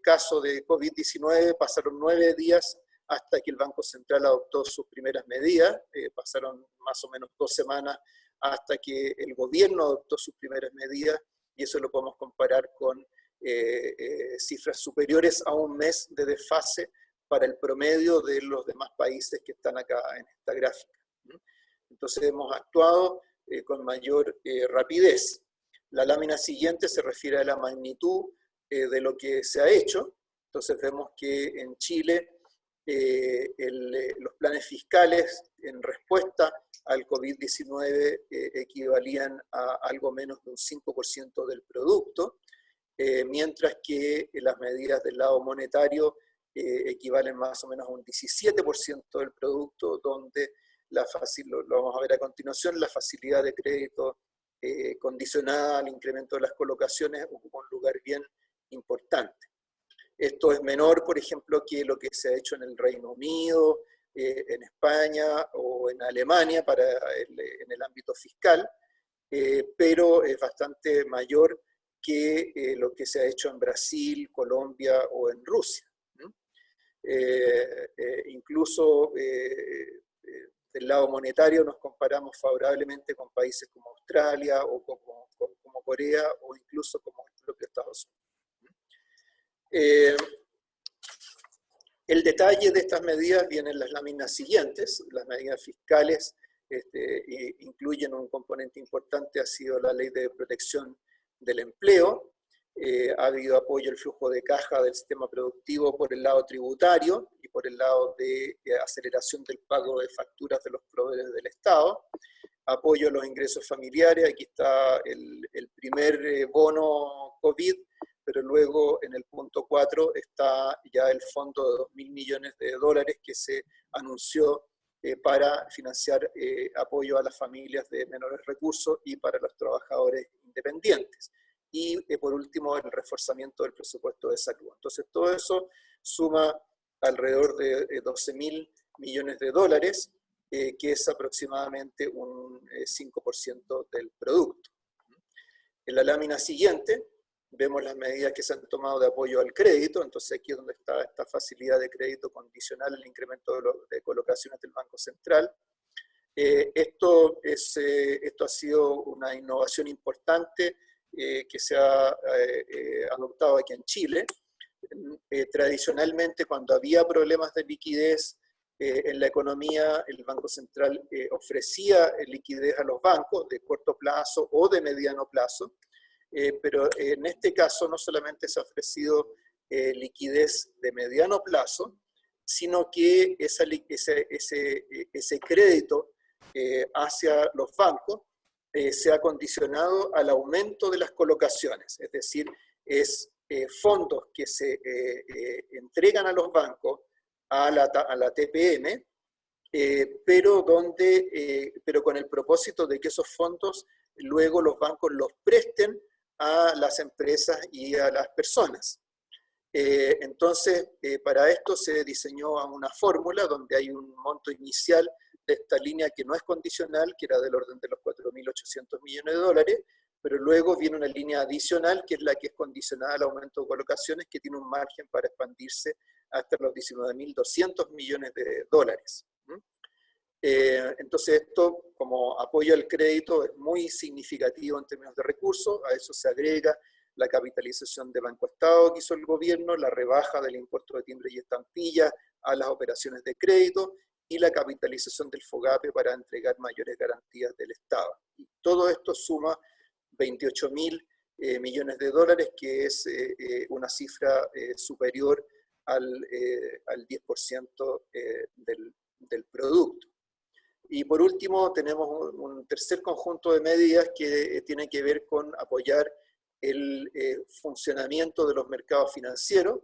caso de COVID-19 pasaron 9 días hasta que el Banco Central adoptó sus primeras medidas. Pasaron más o menos 2 semanas hasta que el gobierno adoptó sus primeras medidas, y eso lo podemos comparar con cifras superiores a 1 mes de desfase para el promedio de los demás países que están acá en esta gráfica. Entonces hemos actuado con mayor rapidez. La lámina siguiente se refiere a la magnitud de lo que se ha hecho. Entonces vemos que en Chile los planes fiscales en respuesta al COVID-19 equivalían a algo menos de un 5% del producto, mientras que las medidas del lado monetario equivalen más o menos a un 17% del producto, donde lo vamos a ver a continuación, la facilidad de crédito condicionada al incremento de las colocaciones ocupa un lugar bien importante. Esto es menor, por ejemplo, que lo que se ha hecho en el Reino Unido, en España o en Alemania en el ámbito fiscal, pero es bastante mayor que lo que se ha hecho en Brasil, Colombia o en Rusia. Incluso del lado monetario nos comparamos favorablemente con países como Australia o como Corea o incluso como el propio Estados Unidos. El detalle de estas medidas viene en las láminas siguientes. Las medidas fiscales incluyen un componente importante, ha sido la ley de protección del empleo. Ha habido apoyo al flujo de caja del sistema productivo por el lado tributario y por el lado de aceleración del pago de facturas de los proveedores del Estado. Apoyo a los ingresos familiares, aquí está el primer bono COVID, pero luego en el punto 4 está ya el fondo de 2.000 millones de dólares que se anunció para financiar apoyo a las familias de menores recursos y para los trabajadores independientes. Y por último, el reforzamiento del presupuesto de salud. Entonces, todo eso suma alrededor de 12.000 millones de dólares, que es aproximadamente un 5% del producto. En la lámina siguiente, vemos las medidas que se han tomado de apoyo al crédito. Entonces, aquí es donde está esta facilidad de crédito condicional al incremento de colocaciones del Banco Central. Esto ha sido una innovación importante que se ha adoptado aquí en Chile. Tradicionalmente, cuando había problemas de liquidez en la economía, el Banco Central ofrecía liquidez a los bancos de corto plazo o de mediano plazo, pero en este caso no solamente se ha ofrecido liquidez de mediano plazo, sino que ese crédito hacia los bancos se ha condicionado al aumento de las colocaciones, es decir, es fondos que se entregan a los bancos a la TPM, pero con el propósito de que esos fondos luego los bancos los presten a las empresas y a las personas. Entonces, para esto se diseñó una fórmula donde hay un monto inicial de esta línea que no es condicional, que era del orden de los 4.800 millones de dólares, pero luego viene una línea adicional, que es la que es condicionada al aumento de colocaciones, que tiene un margen para expandirse hasta los 19.200 millones de dólares. Entonces esto, como apoyo al crédito, es muy significativo en términos de recursos. A eso se agrega la capitalización de Banco Estado que hizo el gobierno, la rebaja del impuesto de timbre y estampilla a las operaciones de crédito y la capitalización del FOGAPE para entregar mayores garantías del Estado. Y todo esto suma 28.000 millones de dólares, que es una cifra superior al 10% del producto. Y por último, tenemos un tercer conjunto de medidas que tiene que ver con apoyar el funcionamiento de los mercados financieros.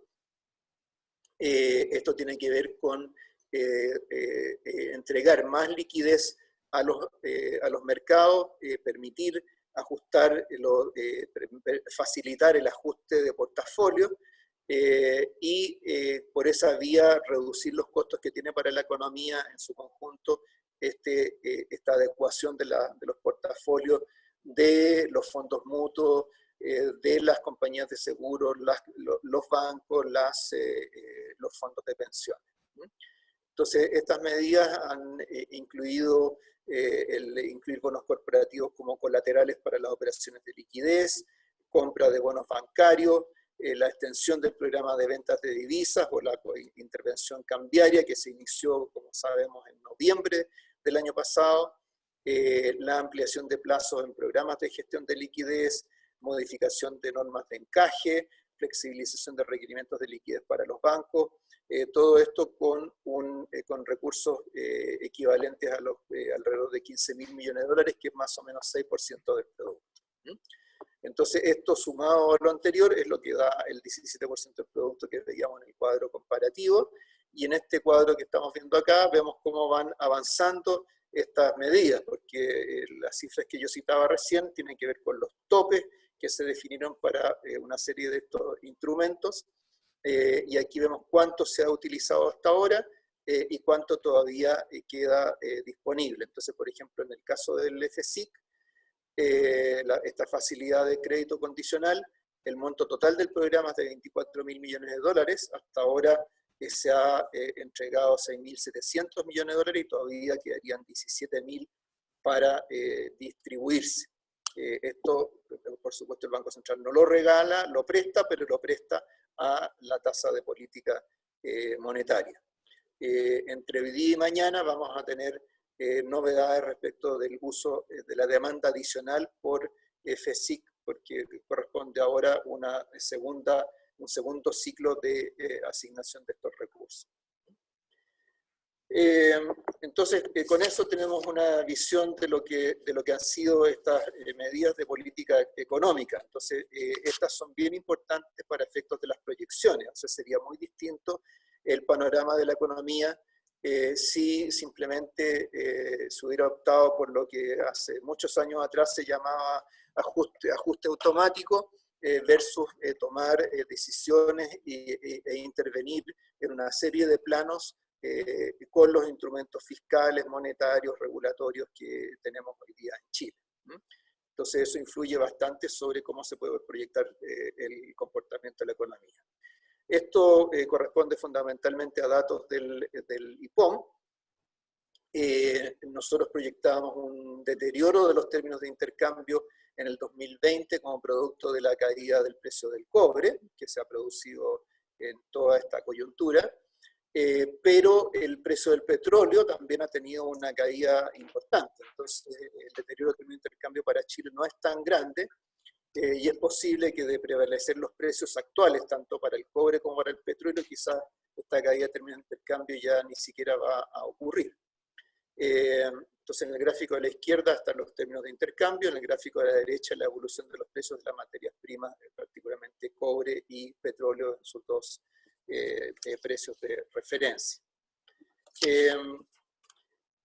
Esto tiene que ver con entregar más liquidez a los mercados, permitir ajustar, facilitar el ajuste de portafolio y por esa vía reducir los costos que tiene para la economía en su conjunto esta adecuación de los portafolios de los fondos mutuos, de las compañías de seguros, los bancos, los fondos de pensiones. Entonces, estas medidas han incluido el incluir bonos corporativos como colaterales para las operaciones de liquidez, compra de bonos bancarios, la extensión del programa de ventas de divisas o la intervención cambiaria que se inició, como sabemos, en noviembre del año pasado, la ampliación de plazos en programas de gestión de liquidez, modificación de normas de encaje, flexibilización de requerimientos de liquidez para los bancos, todo esto con recursos equivalentes a los alrededor de 15.000 millones de dólares, que es más o menos 6% del producto. Entonces, esto sumado a lo anterior es lo que da el 17% del producto que veíamos en el cuadro comparativo, y en este cuadro que estamos viendo acá vemos cómo van avanzando estas medidas, porque las cifras que yo citaba recién tienen que ver con los topes que se definieron para una serie de estos instrumentos, y aquí vemos cuánto se ha utilizado hasta ahora, y cuánto todavía queda disponible. Entonces, por ejemplo, en el caso del FSIC, esta facilidad de crédito condicional, el monto total del programa es de 24.000 millones de dólares. Hasta ahora se ha entregado 6.700 millones de dólares y todavía quedarían 17.000 para distribuirse. Esto, por supuesto, el Banco Central no lo regala, lo presta, pero lo presta a la tasa de política monetaria. Entre hoy día y mañana vamos a tener novedades respecto del uso de la demanda adicional por FSIC, porque corresponde ahora un segundo ciclo de asignación de estos recursos. Entonces, con eso tenemos una visión de lo que han sido estas medidas de política económica. Entonces, estas son bien importantes para efectos de las proyecciones. O sea, sería muy distinto el panorama de la economía si simplemente se hubiera optado por lo que hace muchos años atrás se llamaba ajuste automático, versus tomar decisiones e intervenir en una serie de planos con los instrumentos fiscales, monetarios, regulatorios que tenemos hoy día en Chile. Entonces eso influye bastante sobre cómo se puede proyectar el comportamiento de la economía. Esto corresponde fundamentalmente a datos del IPOM. Nosotros proyectábamos un deterioro de los términos de intercambio en el 2020 como producto de la caída del precio del cobre, que se ha producido en toda esta coyuntura. Pero el precio del petróleo también ha tenido una caída importante. Entonces, el deterioro del intercambio para Chile no es tan grande y es posible que de prevalecer los precios actuales, tanto para el cobre como para el petróleo, quizás esta caída de términos de intercambio ya ni siquiera va a ocurrir. Entonces, en el gráfico de la izquierda están los términos de intercambio, en el gráfico de la derecha la evolución de los precios de las materias primas, particularmente cobre y petróleo en sus dos precios de referencia.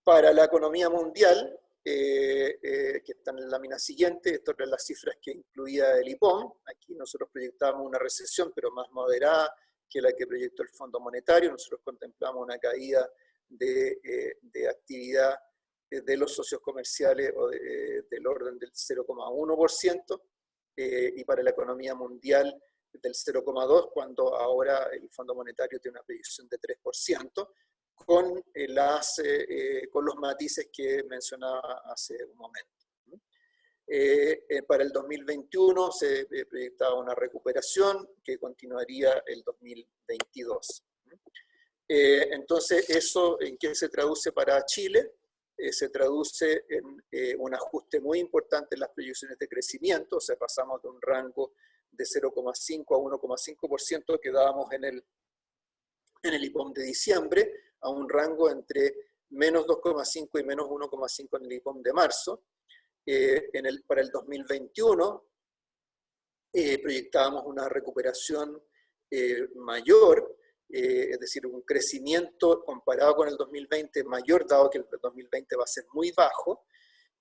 Para la economía mundial, que está en la lámina siguiente, estas son las cifras que incluía el IPOM. Aquí nosotros proyectábamos una recesión, pero más moderada que la que proyectó el Fondo Monetario. Nosotros contemplamos una caída de actividad de los socios comerciales del orden del 0,1%, y para la economía mundial del 0,2%, cuando ahora el Fondo Monetario tiene una proyección de 3%, con los matices que mencionaba hace un momento. Para el 2021 se proyectaba una recuperación que continuaría el 2022. Entonces, ¿eso en qué se traduce para Chile? Se traduce en un ajuste muy importante en las proyecciones de crecimiento. O sea, pasamos de un rango de 0,5 a 1,5% que dábamos en el IPOM de diciembre, a un rango entre menos 2,5 y menos 1,5 en el IPOM de marzo. Para el 2021 proyectábamos una recuperación mayor, es decir, un crecimiento comparado con el 2020 mayor, dado que el 2020 va a ser muy bajo,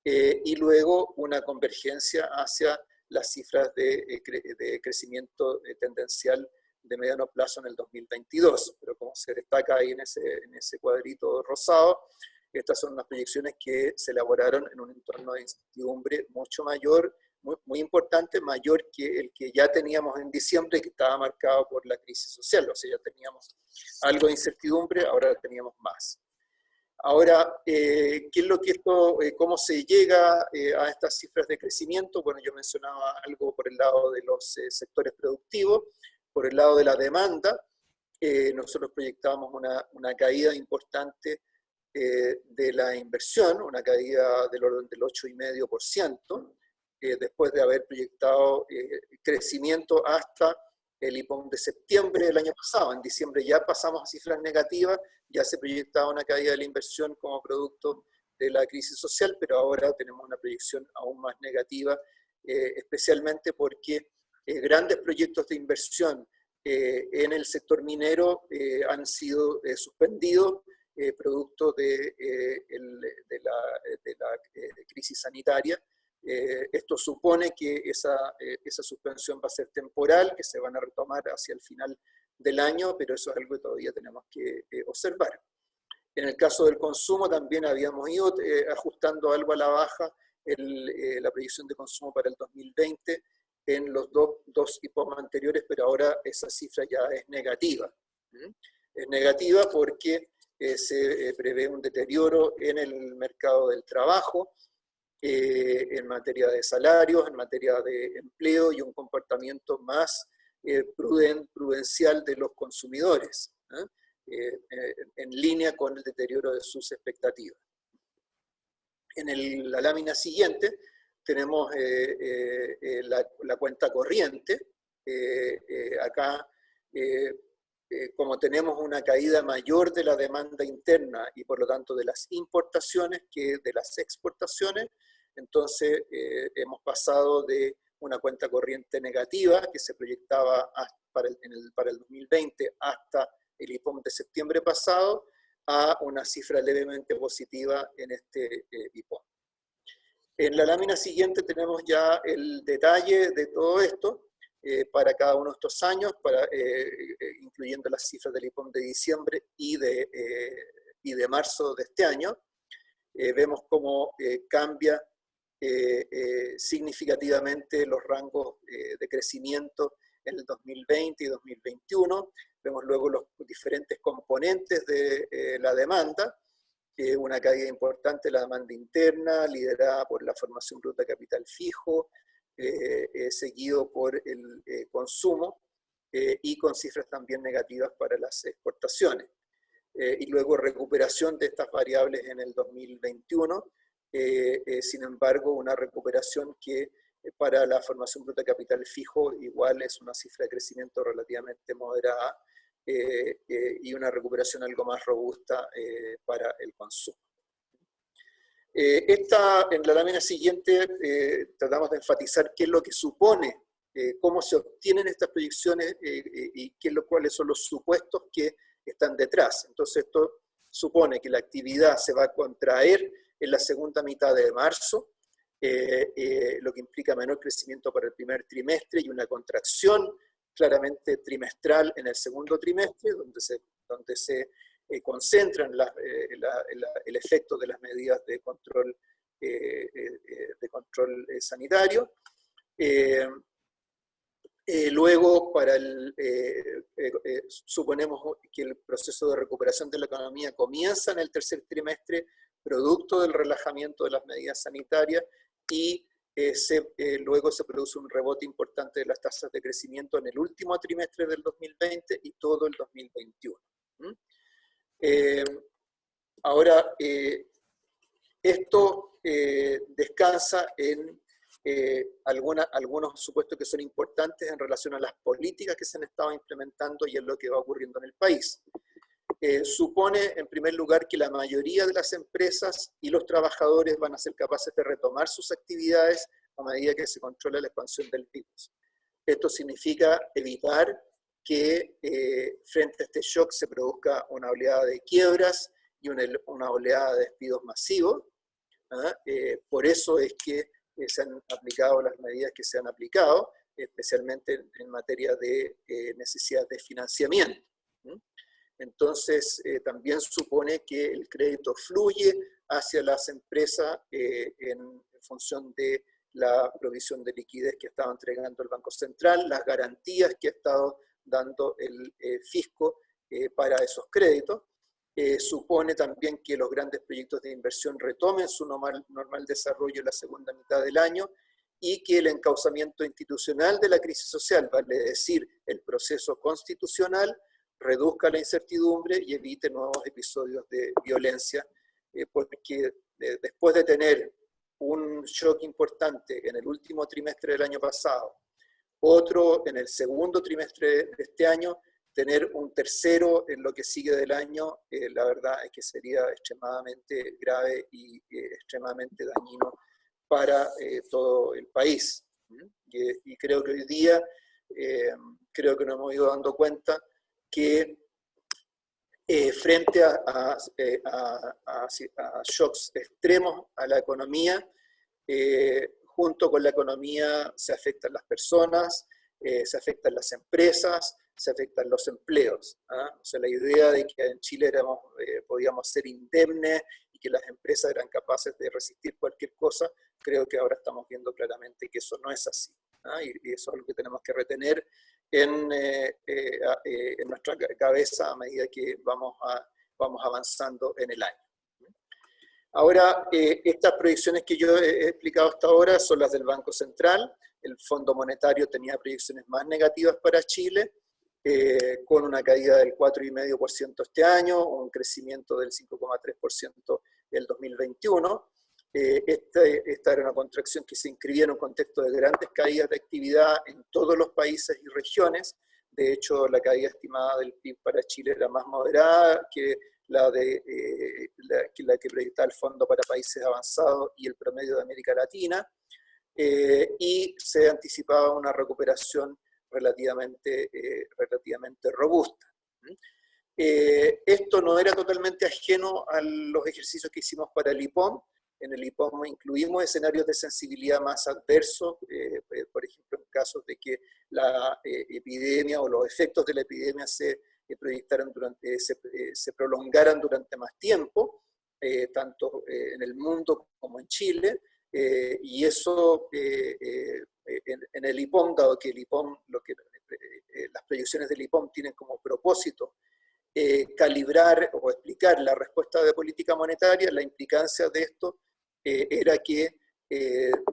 y luego una convergencia hacia las cifras de crecimiento tendencial de mediano plazo en el 2022. Pero como se destaca ahí en ese cuadrito rosado, estas son unas proyecciones que se elaboraron en un entorno de incertidumbre mucho mayor, muy importante, mayor que el que ya teníamos en diciembre, que estaba marcado por la crisis social. O sea, ya teníamos algo de incertidumbre, ahora teníamos más. Ahora, ¿qué es lo que cómo se llega a estas cifras de crecimiento? Bueno, yo mencionaba algo por el lado de los sectores productivos. Por el lado de la demanda, nosotros proyectábamos una caída importante de la inversión, una caída del orden del 8,5%, después de haber proyectado crecimiento hasta el IPOM de septiembre del año pasado. En diciembre ya pasamos a cifras negativas, ya se proyectaba una caída de la inversión como producto de la crisis social, pero ahora tenemos una proyección aún más negativa, especialmente porque grandes proyectos de inversión en el sector minero han sido suspendidos producto de la crisis sanitaria. Esto supone que esa suspensión va a ser temporal, que se van a retomar hacia el final del año, pero eso es algo que todavía tenemos que observar. En el caso del consumo también habíamos ido ajustando algo a la baja la proyección de consumo para el 2020 en los dos IPOM anteriores, pero ahora esa cifra ya es negativa. Es negativa porque se prevé un deterioro en el mercado del trabajo, en materia de salarios, en materia de empleo y un comportamiento más prudencial de los consumidores, en línea con el deterioro de sus expectativas. En la lámina siguiente tenemos la cuenta corriente. Acá, como tenemos una caída mayor de la demanda interna y por lo tanto de las importaciones que de las exportaciones, entonces hemos pasado de una cuenta corriente negativa que se proyectaba para el 2020 hasta el IPOM de septiembre pasado, a una cifra levemente positiva en este IPOM. En la lámina siguiente tenemos ya el detalle de todo esto para cada uno de estos años, incluyendo las cifras del IPOM de diciembre y de marzo de este año. Vemos cómo cambia significativamente los rangos de crecimiento en el 2020 y 2021. Vemos luego los diferentes componentes de la demanda, una caída importante de la demanda interna, liderada por la formación bruta de capital fijo, seguido por el consumo, y con cifras también negativas para las exportaciones. Y luego recuperación de estas variables en el 2021, sin embargo una recuperación que para la formación bruta de capital fijo igual es una cifra de crecimiento relativamente moderada, y una recuperación algo más robusta para el consumo. En la lámina siguiente tratamos de enfatizar qué es lo que supone, cómo se obtienen estas proyecciones y cuáles son los supuestos que están detrás. Entonces esto supone que la actividad se va a contraer en la segunda mitad de marzo, lo que implica menor crecimiento para el primer trimestre y una contracción claramente trimestral en el segundo trimestre, donde se concentran el efecto de las medidas de control sanitario. Luego, suponemos que el proceso de recuperación de la economía comienza en el tercer trimestre, producto del relajamiento de las medidas sanitarias, y luego se produce un rebote importante de las tasas de crecimiento en el último trimestre del 2020 y todo el 2021. Ahora, esto descansa en algunos supuestos que son importantes en relación a las políticas que se han estado implementando y en lo que va ocurriendo en el país. Supone, en primer lugar, que la mayoría de las empresas y los trabajadores van a ser capaces de retomar sus actividades a medida que se controla la expansión del virus. Esto significa evitar que frente a este shock se produzca una oleada de quiebras y una oleada de despidos masivos. Por eso es que se han aplicado las medidas que se han aplicado, especialmente en materia de necesidad de financiamiento. Entonces, también supone que el crédito fluye hacia las empresas en función de la provisión de liquidez que estaba entregando el Banco Central, las garantías que ha estado dando el fisco para esos créditos. Supone también que los grandes proyectos de inversión retomen su normal desarrollo en la segunda mitad del año y que el encauzamiento institucional de la crisis social, vale decir, el proceso constitucional, reduzca la incertidumbre y evite nuevos episodios de violencia, porque después de tener un shock importante en el último trimestre del año pasado, otro en el segundo trimestre de este año, tener un tercero en lo que sigue del año, la verdad es que sería extremadamente grave y extremadamente dañino para todo el país. Y creo que hoy día, creo que nos hemos ido dando cuenta que frente a shocks extremos a la economía, junto con la economía se afectan las personas, se afectan las empresas, se afectan los empleos. O sea, la idea de que en Chile podíamos ser indemnes y que las empresas eran capaces de resistir cualquier cosa, creo que ahora estamos viendo claramente que eso no es así. Y eso es lo que tenemos que retener en nuestra cabeza a medida que vamos avanzando en el año. Ahora, estas proyecciones que yo he explicado hasta ahora son las del Banco Central. El Fondo Monetario tenía proyecciones más negativas para Chile, con una caída del 4,5% este año, un crecimiento del 5,3% del 2021. Esta era una contracción que se inscribía en un contexto de grandes caídas de actividad en todos los países y regiones. De hecho, la caída estimada del PIB para Chile era más moderada que la que proyectaba el Fondo para Países Avanzados y el promedio de América Latina, y se anticipaba una recuperación relativamente robusta. Esto no era totalmente ajeno a los ejercicios que hicimos para el IPOM. En el IPOM incluimos escenarios de sensibilidad más adversos, por ejemplo, en casos de que la epidemia o los efectos de la epidemia se prolongaran durante más tiempo, tanto en el mundo como en Chile, y eso en el IPOM, dado que el IPOM, las proyecciones del IPOM tienen como propósito calibrar o explicar la respuesta de política monetaria, la implicancia de esto era que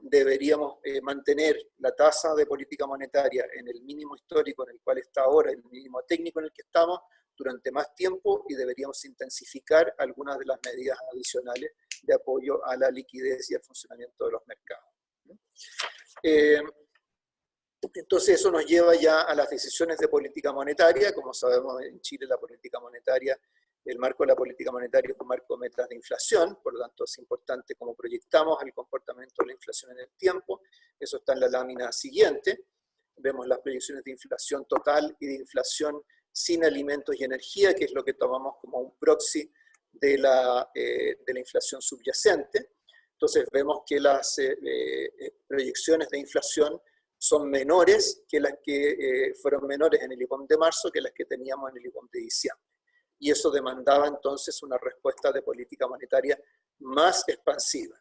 deberíamos mantener la tasa de política monetaria en el mínimo histórico en el cual está ahora, el mínimo técnico en el que estamos, durante más tiempo, y deberíamos intensificar algunas de las medidas adicionales de apoyo a la liquidez y al funcionamiento de los mercados. Entonces eso nos lleva ya a las decisiones de política monetaria. Como sabemos, en Chile la política monetaria, el marco de la política monetaria es un marco de metas de inflación, por lo tanto es importante cómo proyectamos el comportamiento de la inflación en el tiempo. Eso está en la lámina siguiente. Vemos las proyecciones de inflación total y de inflación sin alimentos y energía, que es lo que tomamos como un proxy de la inflación subyacente. Entonces vemos que las proyecciones de inflación son menores que las que fueron menores en el IPOM de marzo que las que teníamos en el IPOM de diciembre. Y eso demandaba entonces una respuesta de política monetaria más expansiva.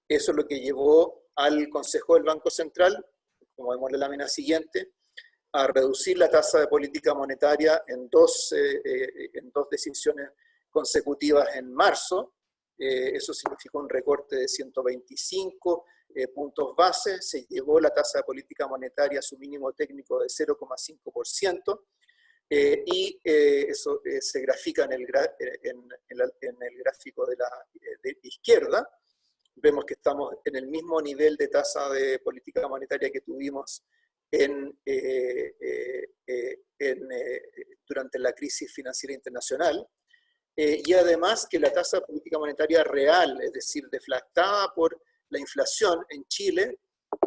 Eso es lo que llevó al Consejo del Banco Central, como vemos en la lámina siguiente, a reducir la tasa de política monetaria en dos decisiones consecutivas en marzo. Eso significó un recorte de 125 puntos base, se llevó la tasa de política monetaria a su mínimo técnico de 0,5%, y eso se grafica en el gráfico de izquierda. Vemos que estamos en el mismo nivel de tasa de política monetaria que tuvimos durante la crisis financiera internacional, y además que la tasa de política monetaria real, es decir, deflactada por la inflación en Chile,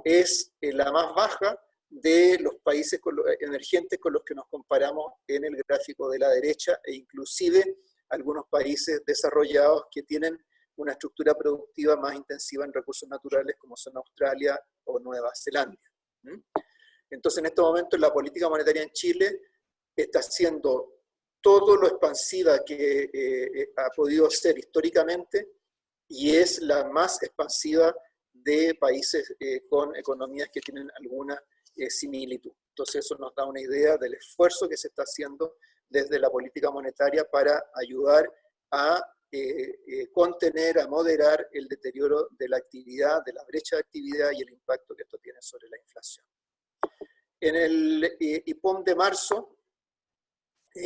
es la más baja de los países emergentes con los que nos comparamos en el gráfico de la derecha, e inclusive algunos países desarrollados que tienen una estructura productiva más intensiva en recursos naturales, como son Australia o Nueva Zelanda. Entonces, en estos momentos, la política monetaria en Chile está siendo todo lo expansiva que ha podido ser históricamente, y es la más expansiva de países con economías que tienen alguna similitud. Entonces eso nos da una idea del esfuerzo que se está haciendo desde la política monetaria para ayudar a contener, a moderar el deterioro de la actividad, de la brecha de actividad y el impacto que esto tiene sobre la inflación. En el IPOM de marzo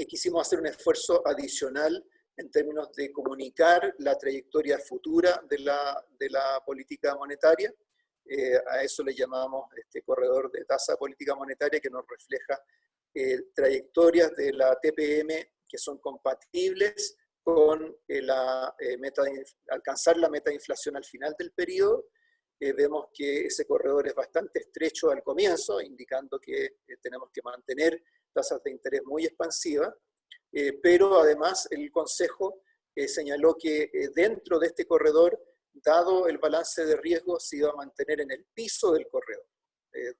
quisimos hacer un esfuerzo adicional en términos de comunicar la trayectoria futura de la política monetaria. A eso le llamamos este corredor de tasa de política monetaria, que nos refleja trayectorias de la TPM que son compatibles con alcanzar la meta de inflación al final del periodo. Vemos que ese corredor es bastante estrecho al comienzo, indicando que tenemos que mantener tasas de interés muy expansivas, pero además el Consejo señaló que dentro de este corredor, dado el balance de riesgo, se iba a mantener en el piso del corredor, es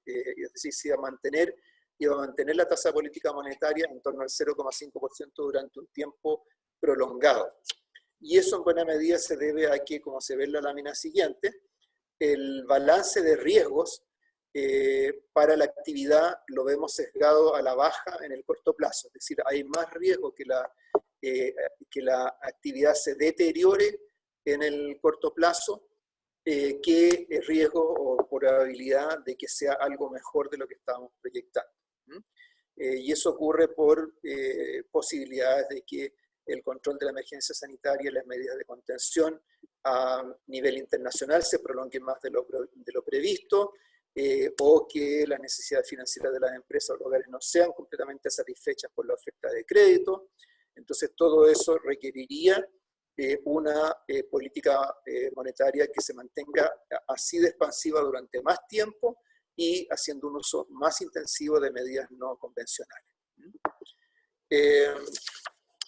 decir, se iba a mantener y va a mantener la tasa de política monetaria en torno al 0,5% durante un tiempo prolongado. Y eso en buena medida se debe a que, como se ve en la lámina siguiente, el balance de riesgos para la actividad lo vemos sesgado a la baja en el corto plazo. Es decir, hay más riesgo que la actividad se deteriore en el corto plazo que riesgo o probabilidad de que sea algo mejor de lo que estábamos proyectando. Y eso ocurre por posibilidades de que el control de la emergencia sanitaria y las medidas de contención a nivel internacional se prolonguen más de lo previsto, o que las necesidades financieras de las empresas o hogares no sean completamente satisfechas por la oferta de crédito. Entonces todo eso requeriría una política monetaria que se mantenga así de expansiva durante más tiempo y haciendo un uso más intensivo de medidas no convencionales.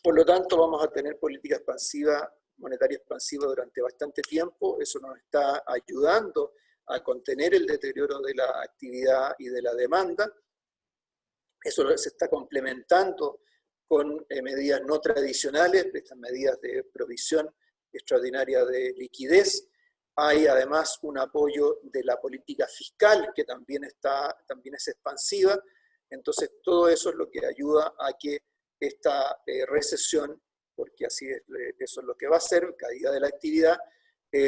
Por lo tanto, vamos a tener política expansiva, monetaria expansiva durante bastante tiempo. Eso nos está ayudando a contener el deterioro de la actividad y de la demanda. Eso se está complementando con medidas no tradicionales, estas medidas de provisión extraordinaria de liquidez. Hay además un apoyo de la política fiscal que también es expansiva. Entonces todo eso es lo que ayuda a que esta recesión, porque así es, eso es lo que va a ser, caída de la actividad,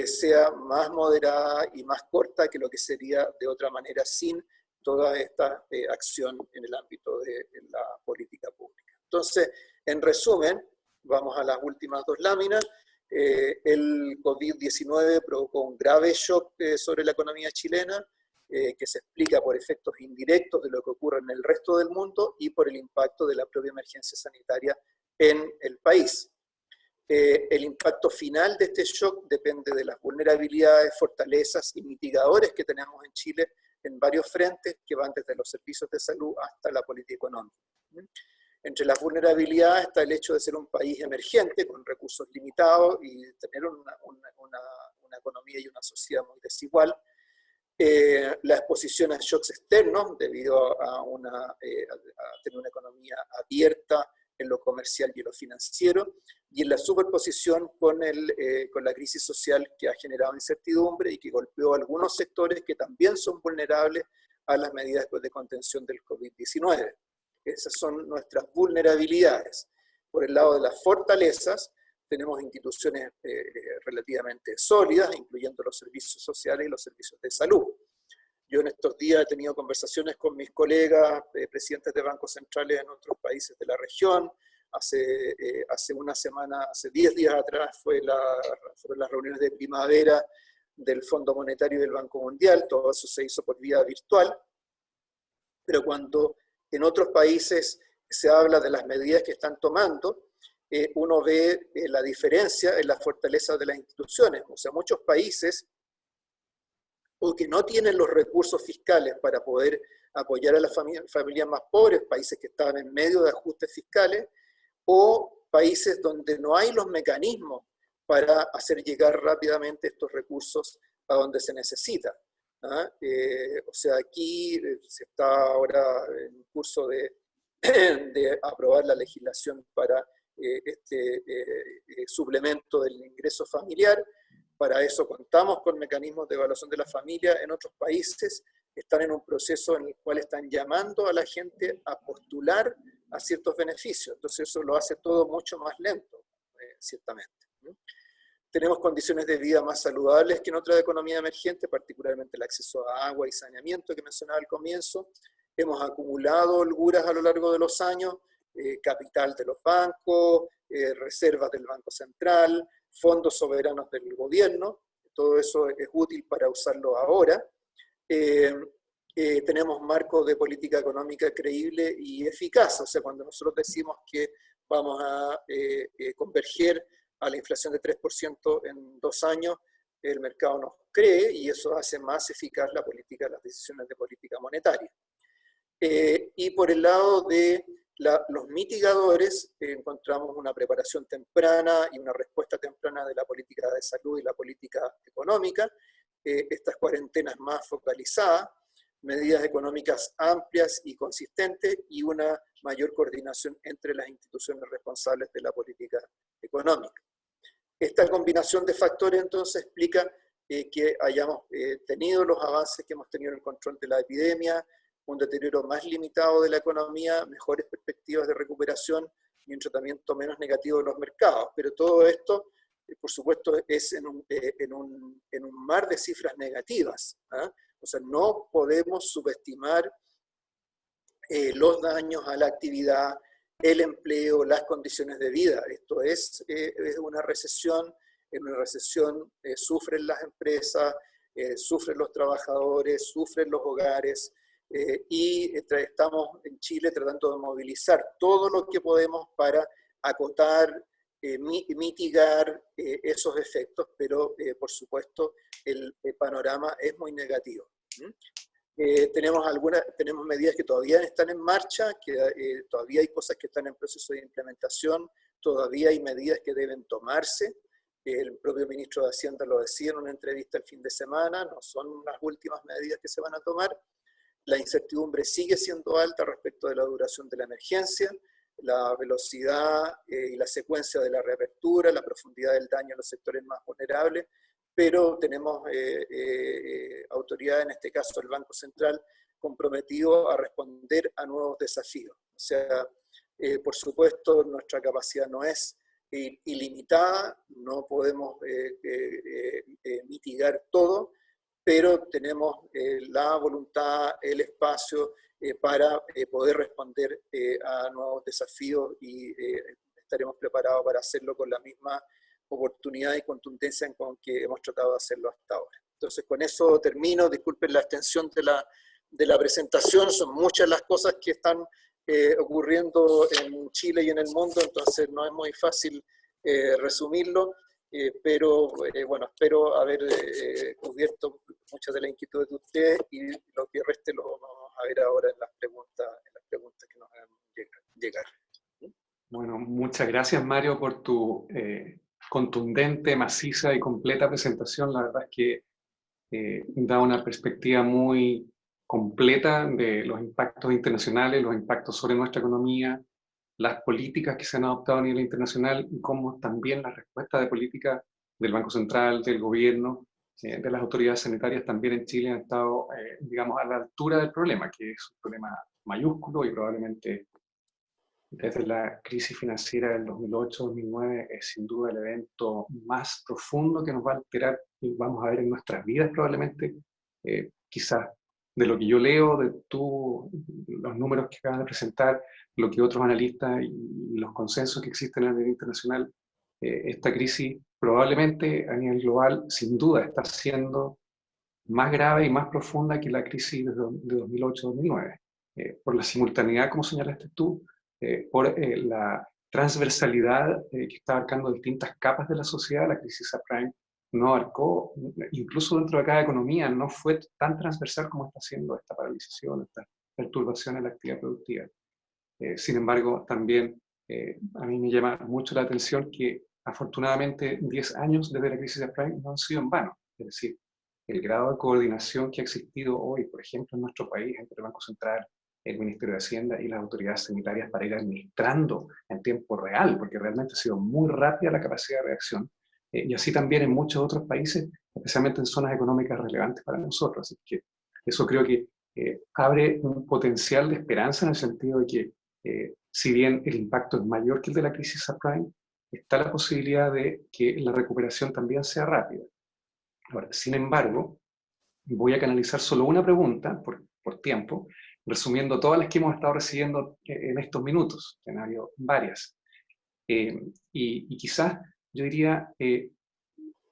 sea más moderada y más corta que lo que sería de otra manera sin toda esta acción en el ámbito de la política pública. Entonces, en resumen, vamos a las últimas dos láminas. El COVID-19 provocó un grave shock sobre la economía chilena, que se explica por efectos indirectos de lo que ocurre en el resto del mundo y por el impacto de la propia emergencia sanitaria en el país. El impacto final de este shock depende de las vulnerabilidades, fortalezas y mitigadores que tenemos en Chile en varios frentes que van desde los servicios de salud hasta la política económica. Entre las vulnerabilidades está el hecho de ser un país emergente con recursos limitados y tener una economía y una sociedad muy desigual. La exposición a shocks externos debido a tener una economía abierta en lo comercial y en lo financiero, y en la superposición con la crisis social que ha generado incertidumbre y que golpeó a algunos sectores que también son vulnerables a las medidas de contención del COVID-19. Esas son nuestras vulnerabilidades. Por el lado de las fortalezas, tenemos instituciones relativamente sólidas, incluyendo los servicios sociales y los servicios de salud. Yo en estos días he tenido conversaciones con mis colegas, presidentes de bancos centrales en otros países de la región. Hace una semana, hace 10 días atrás, fueron las reuniones de primavera del Fondo Monetario y del Banco Mundial. Todo eso se hizo por vía virtual. Pero cuando en otros países se habla de las medidas que están tomando, uno ve la diferencia en la fortaleza de las instituciones. O sea, muchos países o que no tienen los recursos fiscales para poder apoyar a las familias más pobres, países que estaban en medio de ajustes fiscales, o países donde no hay los mecanismos para hacer llegar rápidamente estos recursos a donde se necesita. O sea, aquí se está ahora en curso de aprobar la legislación para este suplemento del ingreso familiar. Para eso contamos con mecanismos de evaluación de la familia. En otros países están en un proceso en el cual están llamando a la gente a postular a ciertos beneficios. Entonces eso lo hace todo mucho más lento, ciertamente. Tenemos condiciones de vida más saludables que en otras economías emergentes, particularmente el acceso a agua y saneamiento que mencionaba al comienzo. Hemos acumulado holguras a lo largo de los años, capital de los bancos, reservas del Banco Central, fondos soberanos del gobierno. Todo eso es útil para usarlo ahora. Tenemos marcos de política económica creíble y eficaz. O sea, cuando nosotros decimos que vamos a converger a la inflación de 3% en 2 años, el mercado nos cree y eso hace más eficaz la política, las decisiones de política monetaria. Y por el lado de los mitigadores, encontramos una preparación temprana y una respuesta temprana de la política de salud y la política económica, estas cuarentenas más focalizadas, medidas económicas amplias y consistentes y una mayor coordinación entre las instituciones responsables de la política económica. Esta combinación de factores entonces explica que hayamos tenido los avances que hemos tenido en el control de la epidemia, un deterioro más limitado de la economía, mejores perspectivas de recuperación y un tratamiento menos negativo de los mercados. Pero todo esto, por supuesto, es en un mar de cifras negativas. O sea, no podemos subestimar los daños a la actividad, el empleo, las condiciones de vida. Esto es una recesión. En una recesión sufren las empresas, sufren los trabajadores, sufren los hogares, y estamos en Chile tratando de movilizar todo lo que podemos para acotar, mitigar esos efectos, pero por supuesto el panorama es muy negativo. Tenemos medidas que todavía están en marcha, que todavía hay cosas que están en proceso de implementación, todavía hay medidas que deben tomarse. El propio ministro de Hacienda lo decía en una entrevista el fin de semana, no son las últimas medidas que se van a tomar. La incertidumbre sigue siendo alta respecto de la duración de la emergencia, la velocidad y la secuencia de la reapertura, la profundidad del daño en los sectores más vulnerables, pero tenemos autoridad, en este caso el Banco Central, comprometido a responder a nuevos desafíos. O sea, por supuesto, nuestra capacidad no es ilimitada, no podemos mitigar todo, pero tenemos la voluntad, el espacio para poder responder a nuevos desafíos y estaremos preparados para hacerlo con la misma oportunidad y contundencia con que hemos tratado de hacerlo hasta ahora. Entonces, con eso termino. Disculpen la extensión de la presentación, son muchas las cosas que están ocurriendo en Chile y en el mundo, entonces no es muy fácil resumirlo, pero bueno, espero haber cubierto muchas de las inquietudes de ustedes y lo que reste lo vamos a ver ahora en las preguntas que nos hagan llegar. Bueno, muchas gracias, Mario, por tu contundente, maciza y completa presentación. La verdad es que da una perspectiva muy completa de los impactos internacionales, los impactos sobre nuestra economía, las políticas que se han adoptado a nivel internacional y cómo también las respuestas de política del Banco Central, del gobierno, de las autoridades sanitarias también en Chile han estado, digamos, a la altura del problema, que es un problema mayúsculo y probablemente desde la crisis financiera del 2008-2009 es sin duda el evento más profundo que nos va a alterar y vamos a ver en nuestras vidas probablemente, quizás de lo que yo leo, de los números que acabas de presentar, lo que otros analistas y los consensos que existen a nivel internacional, esta crisis probablemente a nivel global sin duda está siendo más grave y más profunda que la crisis de 2008-2009, por la simultaneidad, como señalaste tú, por la transversalidad que está abarcando distintas capas de la sociedad. La crisis subprime no abarcó, incluso dentro de cada economía, no fue tan transversal como está haciendo esta paralización, esta perturbación en la actividad productiva. Sin embargo, también a mí me llama mucho la atención que afortunadamente 10 años desde la crisis subprime no han sido en vano. Es decir, el grado de coordinación que ha existido hoy, por ejemplo, en nuestro país, entre el Banco Central, el Ministerio de Hacienda y las autoridades sanitarias para ir administrando en tiempo real, porque realmente ha sido muy rápida la capacidad de reacción, y así también en muchos otros países, especialmente en zonas económicas relevantes para nosotros. Así que eso creo que abre un potencial de esperanza en el sentido de que, si bien el impacto es mayor que el de la crisis subprime, está la posibilidad de que la recuperación también sea rápida. Ahora, sin embargo, voy a canalizar solo una pregunta por tiempo, resumiendo todas las que hemos estado recibiendo en estos minutos, que han habido varias. Y quizás yo diría,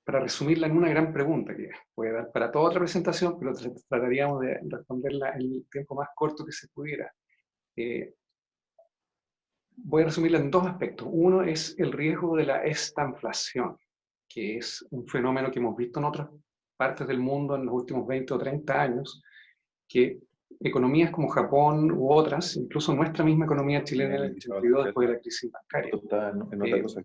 para resumirla en una gran pregunta, que puede dar para toda otra presentación, pero trataríamos de responderla en el tiempo más corto que se pudiera. Voy a resumirla en dos aspectos. Uno es el riesgo de la estanflación, que es un fenómeno que hemos visto en otras partes del mundo en los últimos 20 o 30 años, que economías como Japón u otras, incluso nuestra misma economía chilena en el 82 después de la crisis bancaria,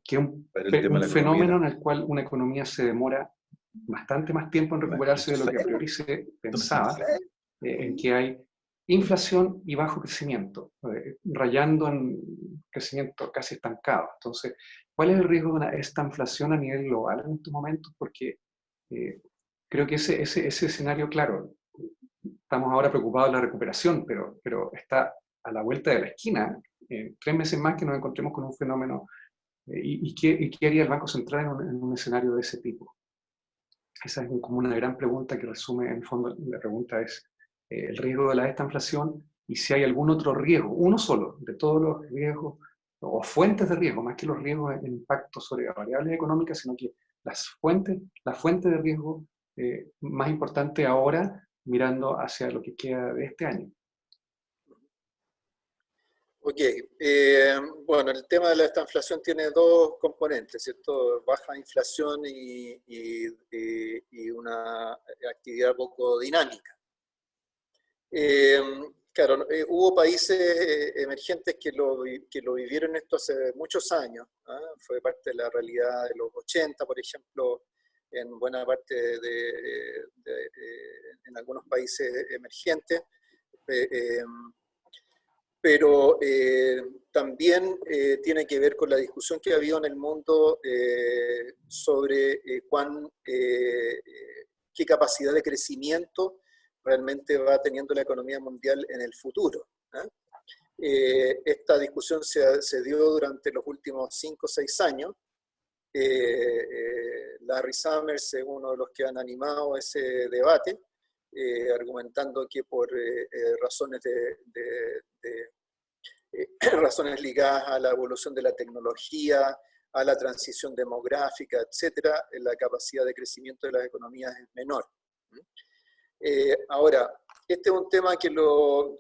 que es un fenómeno en el cual una economía se demora bastante más tiempo en recuperarse de lo que a priori se pensaba, en que hay inflación y bajo crecimiento, rayando en crecimiento casi estancado. Entonces, ¿cuál es el riesgo de esta inflación a nivel global en estos momentos? Porque creo que ese escenario, claro, estamos ahora preocupados de la recuperación, pero está a la vuelta de la esquina, 3 meses más que nos encontremos con un fenómeno. ¿Y qué haría el Banco Central en un escenario de ese tipo? Esa es como una gran pregunta que resume, en el fondo, la pregunta es el riesgo de esta inflación y si hay algún otro riesgo, uno solo, de todos los riesgos o fuentes de riesgo, más que los riesgos en impacto sobre variables económicas, sino que la fuente de riesgo más importante ahora, mirando hacia lo que queda de este año. Ok, bueno, el tema de esta inflación tiene dos componentes, ¿cierto? Baja inflación y una actividad poco dinámica. Claro, hubo países emergentes que lo vivieron esto hace muchos años, ¿eh? Fue parte de la realidad de los 80, por ejemplo, en buena parte en algunos países emergentes. Pero también tiene que ver con la discusión que ha habido en el mundo sobre qué capacidad de crecimiento realmente va teniendo la economía mundial en el futuro. Esta discusión se dio durante los últimos 5 o 6 años. Larry Summers es uno de los que han animado ese debate, argumentando que por razones ligadas a la evolución de la tecnología, a la transición demográfica, etcétera, la capacidad de crecimiento de las economías es menor. Ahora, este es un tema que no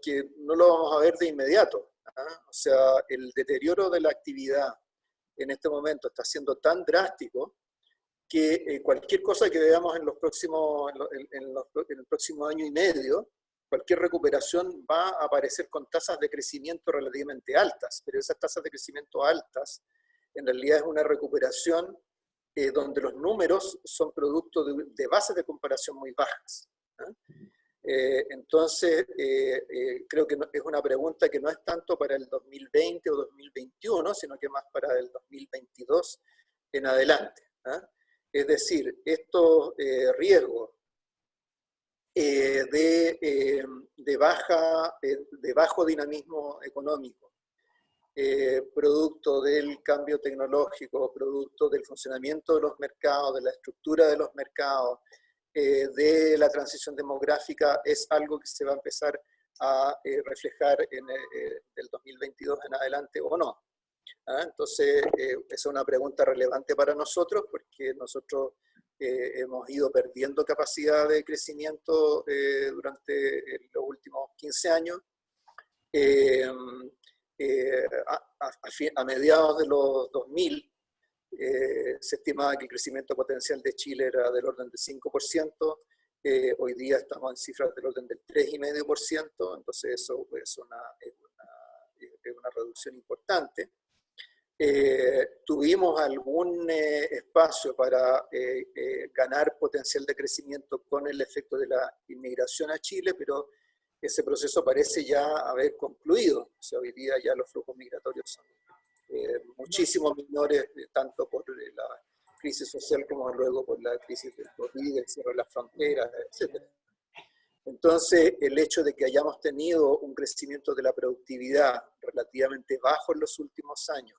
lo vamos a ver de inmediato. O sea, el deterioro de la actividad en este momento está siendo tan drástico que cualquier cosa que veamos en el próximo año y medio, cualquier recuperación va a aparecer con tasas de crecimiento relativamente altas, pero esas tasas de crecimiento altas en realidad es una recuperación donde los números son producto de bases de comparación muy bajas. Entonces, creo que es una pregunta que no es tanto para el 2020 o 2021, sino que más para el 2022 en adelante. Es decir, estos riesgos de bajo dinamismo económico, producto del cambio tecnológico, producto del funcionamiento de los mercados, de la estructura de los mercados, de la transición demográfica, es algo que se va a empezar a reflejar en el 2022 en adelante o no. Entonces, es una pregunta relevante para nosotros porque nosotros hemos ido perdiendo capacidad de crecimiento durante los últimos 15 años. A mediados de los 2000 se estimaba que el crecimiento potencial de Chile era del orden del 5%, hoy día estamos en cifras del orden del 3,5%, entonces eso es una reducción importante. Tuvimos algún espacio para ganar potencial de crecimiento con el efecto de la inmigración a Chile, pero ese proceso parece ya haber concluido. O sea, hoy día ya los flujos migratorios son muchísimo menores, tanto por la crisis social como luego por la crisis del COVID, el cierre de las fronteras, etc. Entonces, el hecho de que hayamos tenido un crecimiento de la productividad relativamente bajo en los últimos años,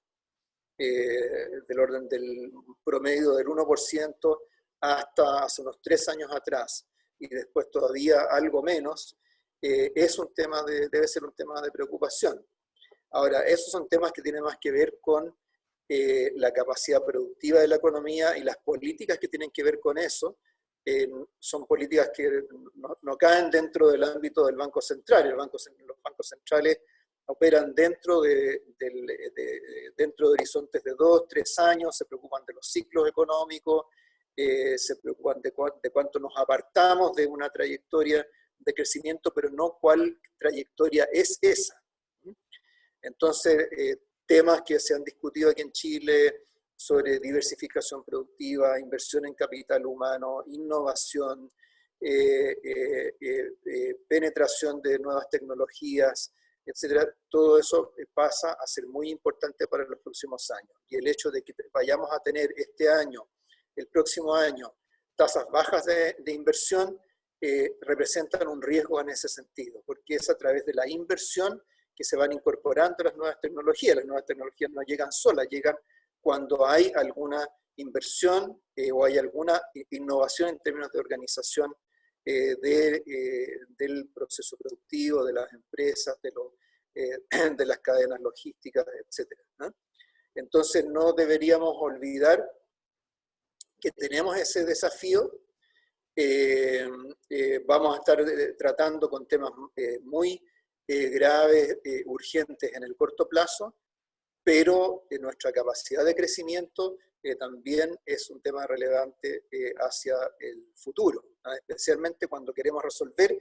del orden del promedio del 1% hasta hace unos 3 años atrás, y después todavía algo menos, debe ser un tema de preocupación. Ahora, esos son temas que tienen más que ver con la capacidad productiva de la economía y las políticas que tienen que ver con eso. Son políticas que no caen dentro del ámbito del Banco Central. Los bancos centrales operan dentro de horizontes de 2, 3 años, se preocupan de los ciclos económicos, se preocupan de cuánto nos apartamos de una trayectoria de crecimiento, pero no cuál trayectoria es esa. Entonces, temas que se han discutido aquí en Chile sobre diversificación productiva, inversión en capital humano, innovación, penetración de nuevas tecnologías, etcétera. Todo eso pasa a ser muy importante para los próximos años. Y el hecho de que vayamos a tener este año, el próximo año, tasas bajas de inversión, representan un riesgo en ese sentido, porque es a través de la inversión que se van incorporando las nuevas tecnologías. Las nuevas tecnologías no llegan solas, llegan cuando hay alguna inversión o hay alguna innovación en términos de organización del proceso productivo, de las empresas, de las cadenas logísticas, etc. ¿no? Entonces no deberíamos olvidar que tenemos ese desafío. Vamos a estar tratando con temas muy graves, urgentes en el corto plazo, pero nuestra capacidad de crecimiento también es un tema relevante hacia el futuro, ¿no? Especialmente cuando queremos resolver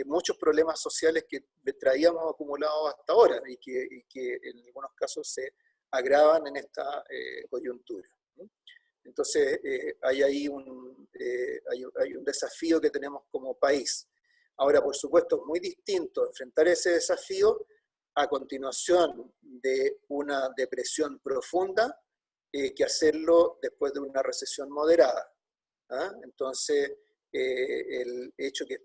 muchos problemas sociales que traíamos acumulados hasta ahora y que en algunos casos se agravan en esta coyuntura, ¿no? Entonces hay ahí hay un desafío que tenemos como país. Ahora, por supuesto, es muy distinto enfrentar ese desafío a continuación de una depresión profunda que hacerlo después de una recesión moderada. ¿Ah? Entonces, el hecho de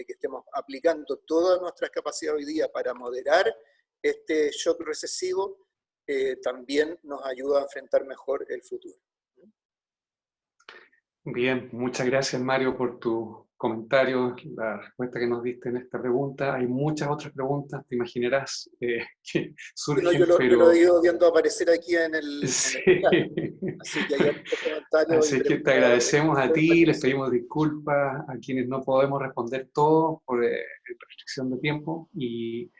que estemos aplicando toda nuestra capacidad hoy día para moderar este shock recesivo también nos ayuda a enfrentar mejor el futuro. Bien, muchas gracias Mario por tu comentario, la respuesta que nos diste en esta pregunta. Hay muchas otras preguntas, te imaginarás, que surgen, Yo lo he pero... ido viendo aparecer aquí en el Sí. chat. Así que hay otros comentarios y Así que te preguntas agradecemos a ti, les interesantes. pedimos disculpas a quienes no podemos responder todo por restricción de tiempo y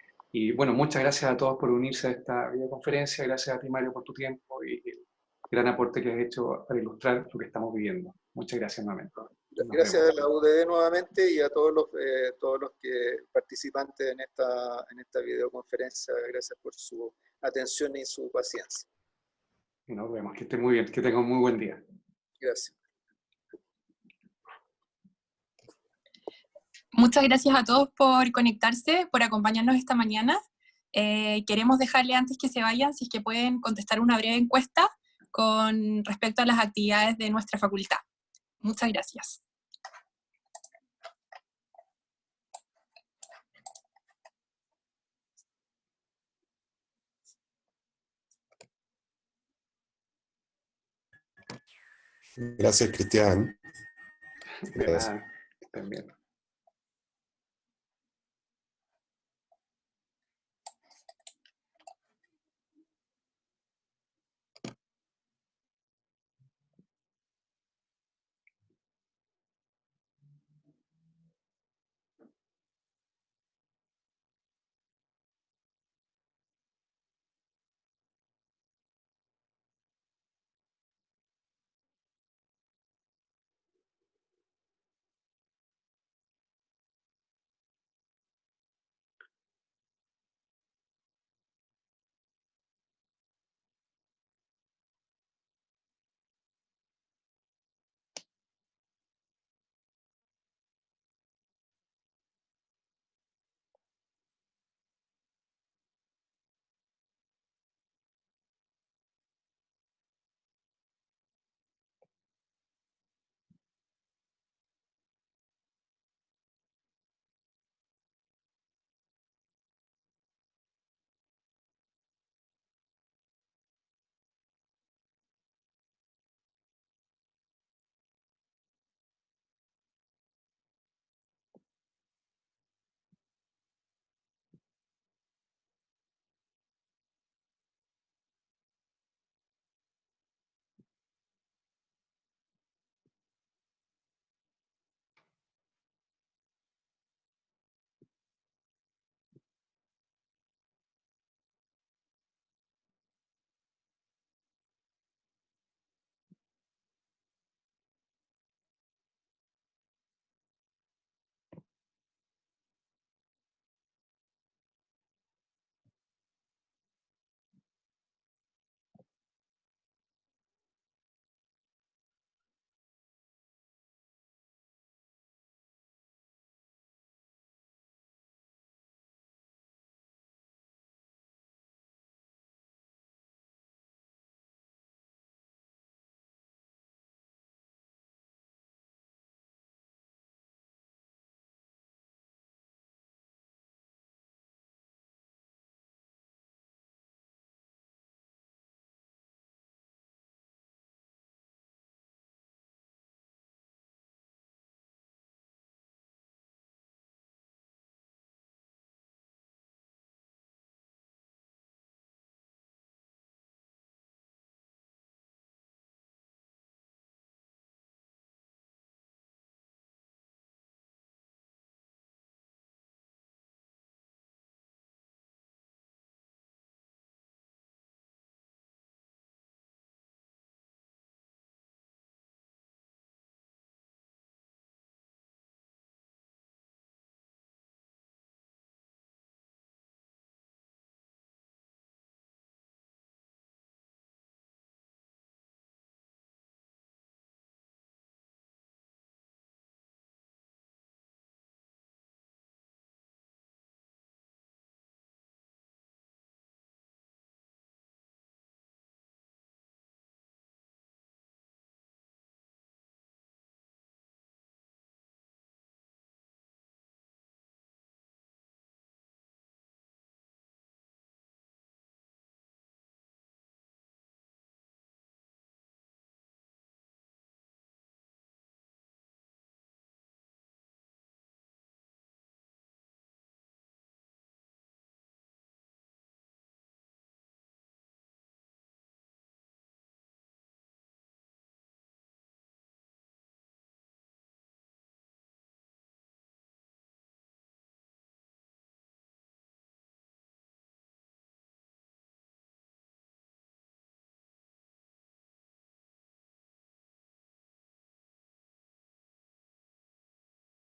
bueno, muchas gracias a todos por unirse a esta videoconferencia, gracias a ti Mario por tu tiempo y el gran aporte que has hecho para ilustrar lo que estamos viviendo. Muchas gracias nuevamente. Nos Gracias vemos. a la UDD nuevamente y a todos los que participantes en esta videoconferencia. Gracias por su atención y su paciencia. Nos vemos, que esté muy bien, que tenga un muy buen día. Gracias. Muchas gracias a todos por conectarse, por acompañarnos esta mañana. Queremos dejarle antes que se vayan, si es que pueden contestar una breve encuesta con respecto a las actividades de nuestra facultad. Muchas gracias. Gracias, Cristian. De nada, estén bien.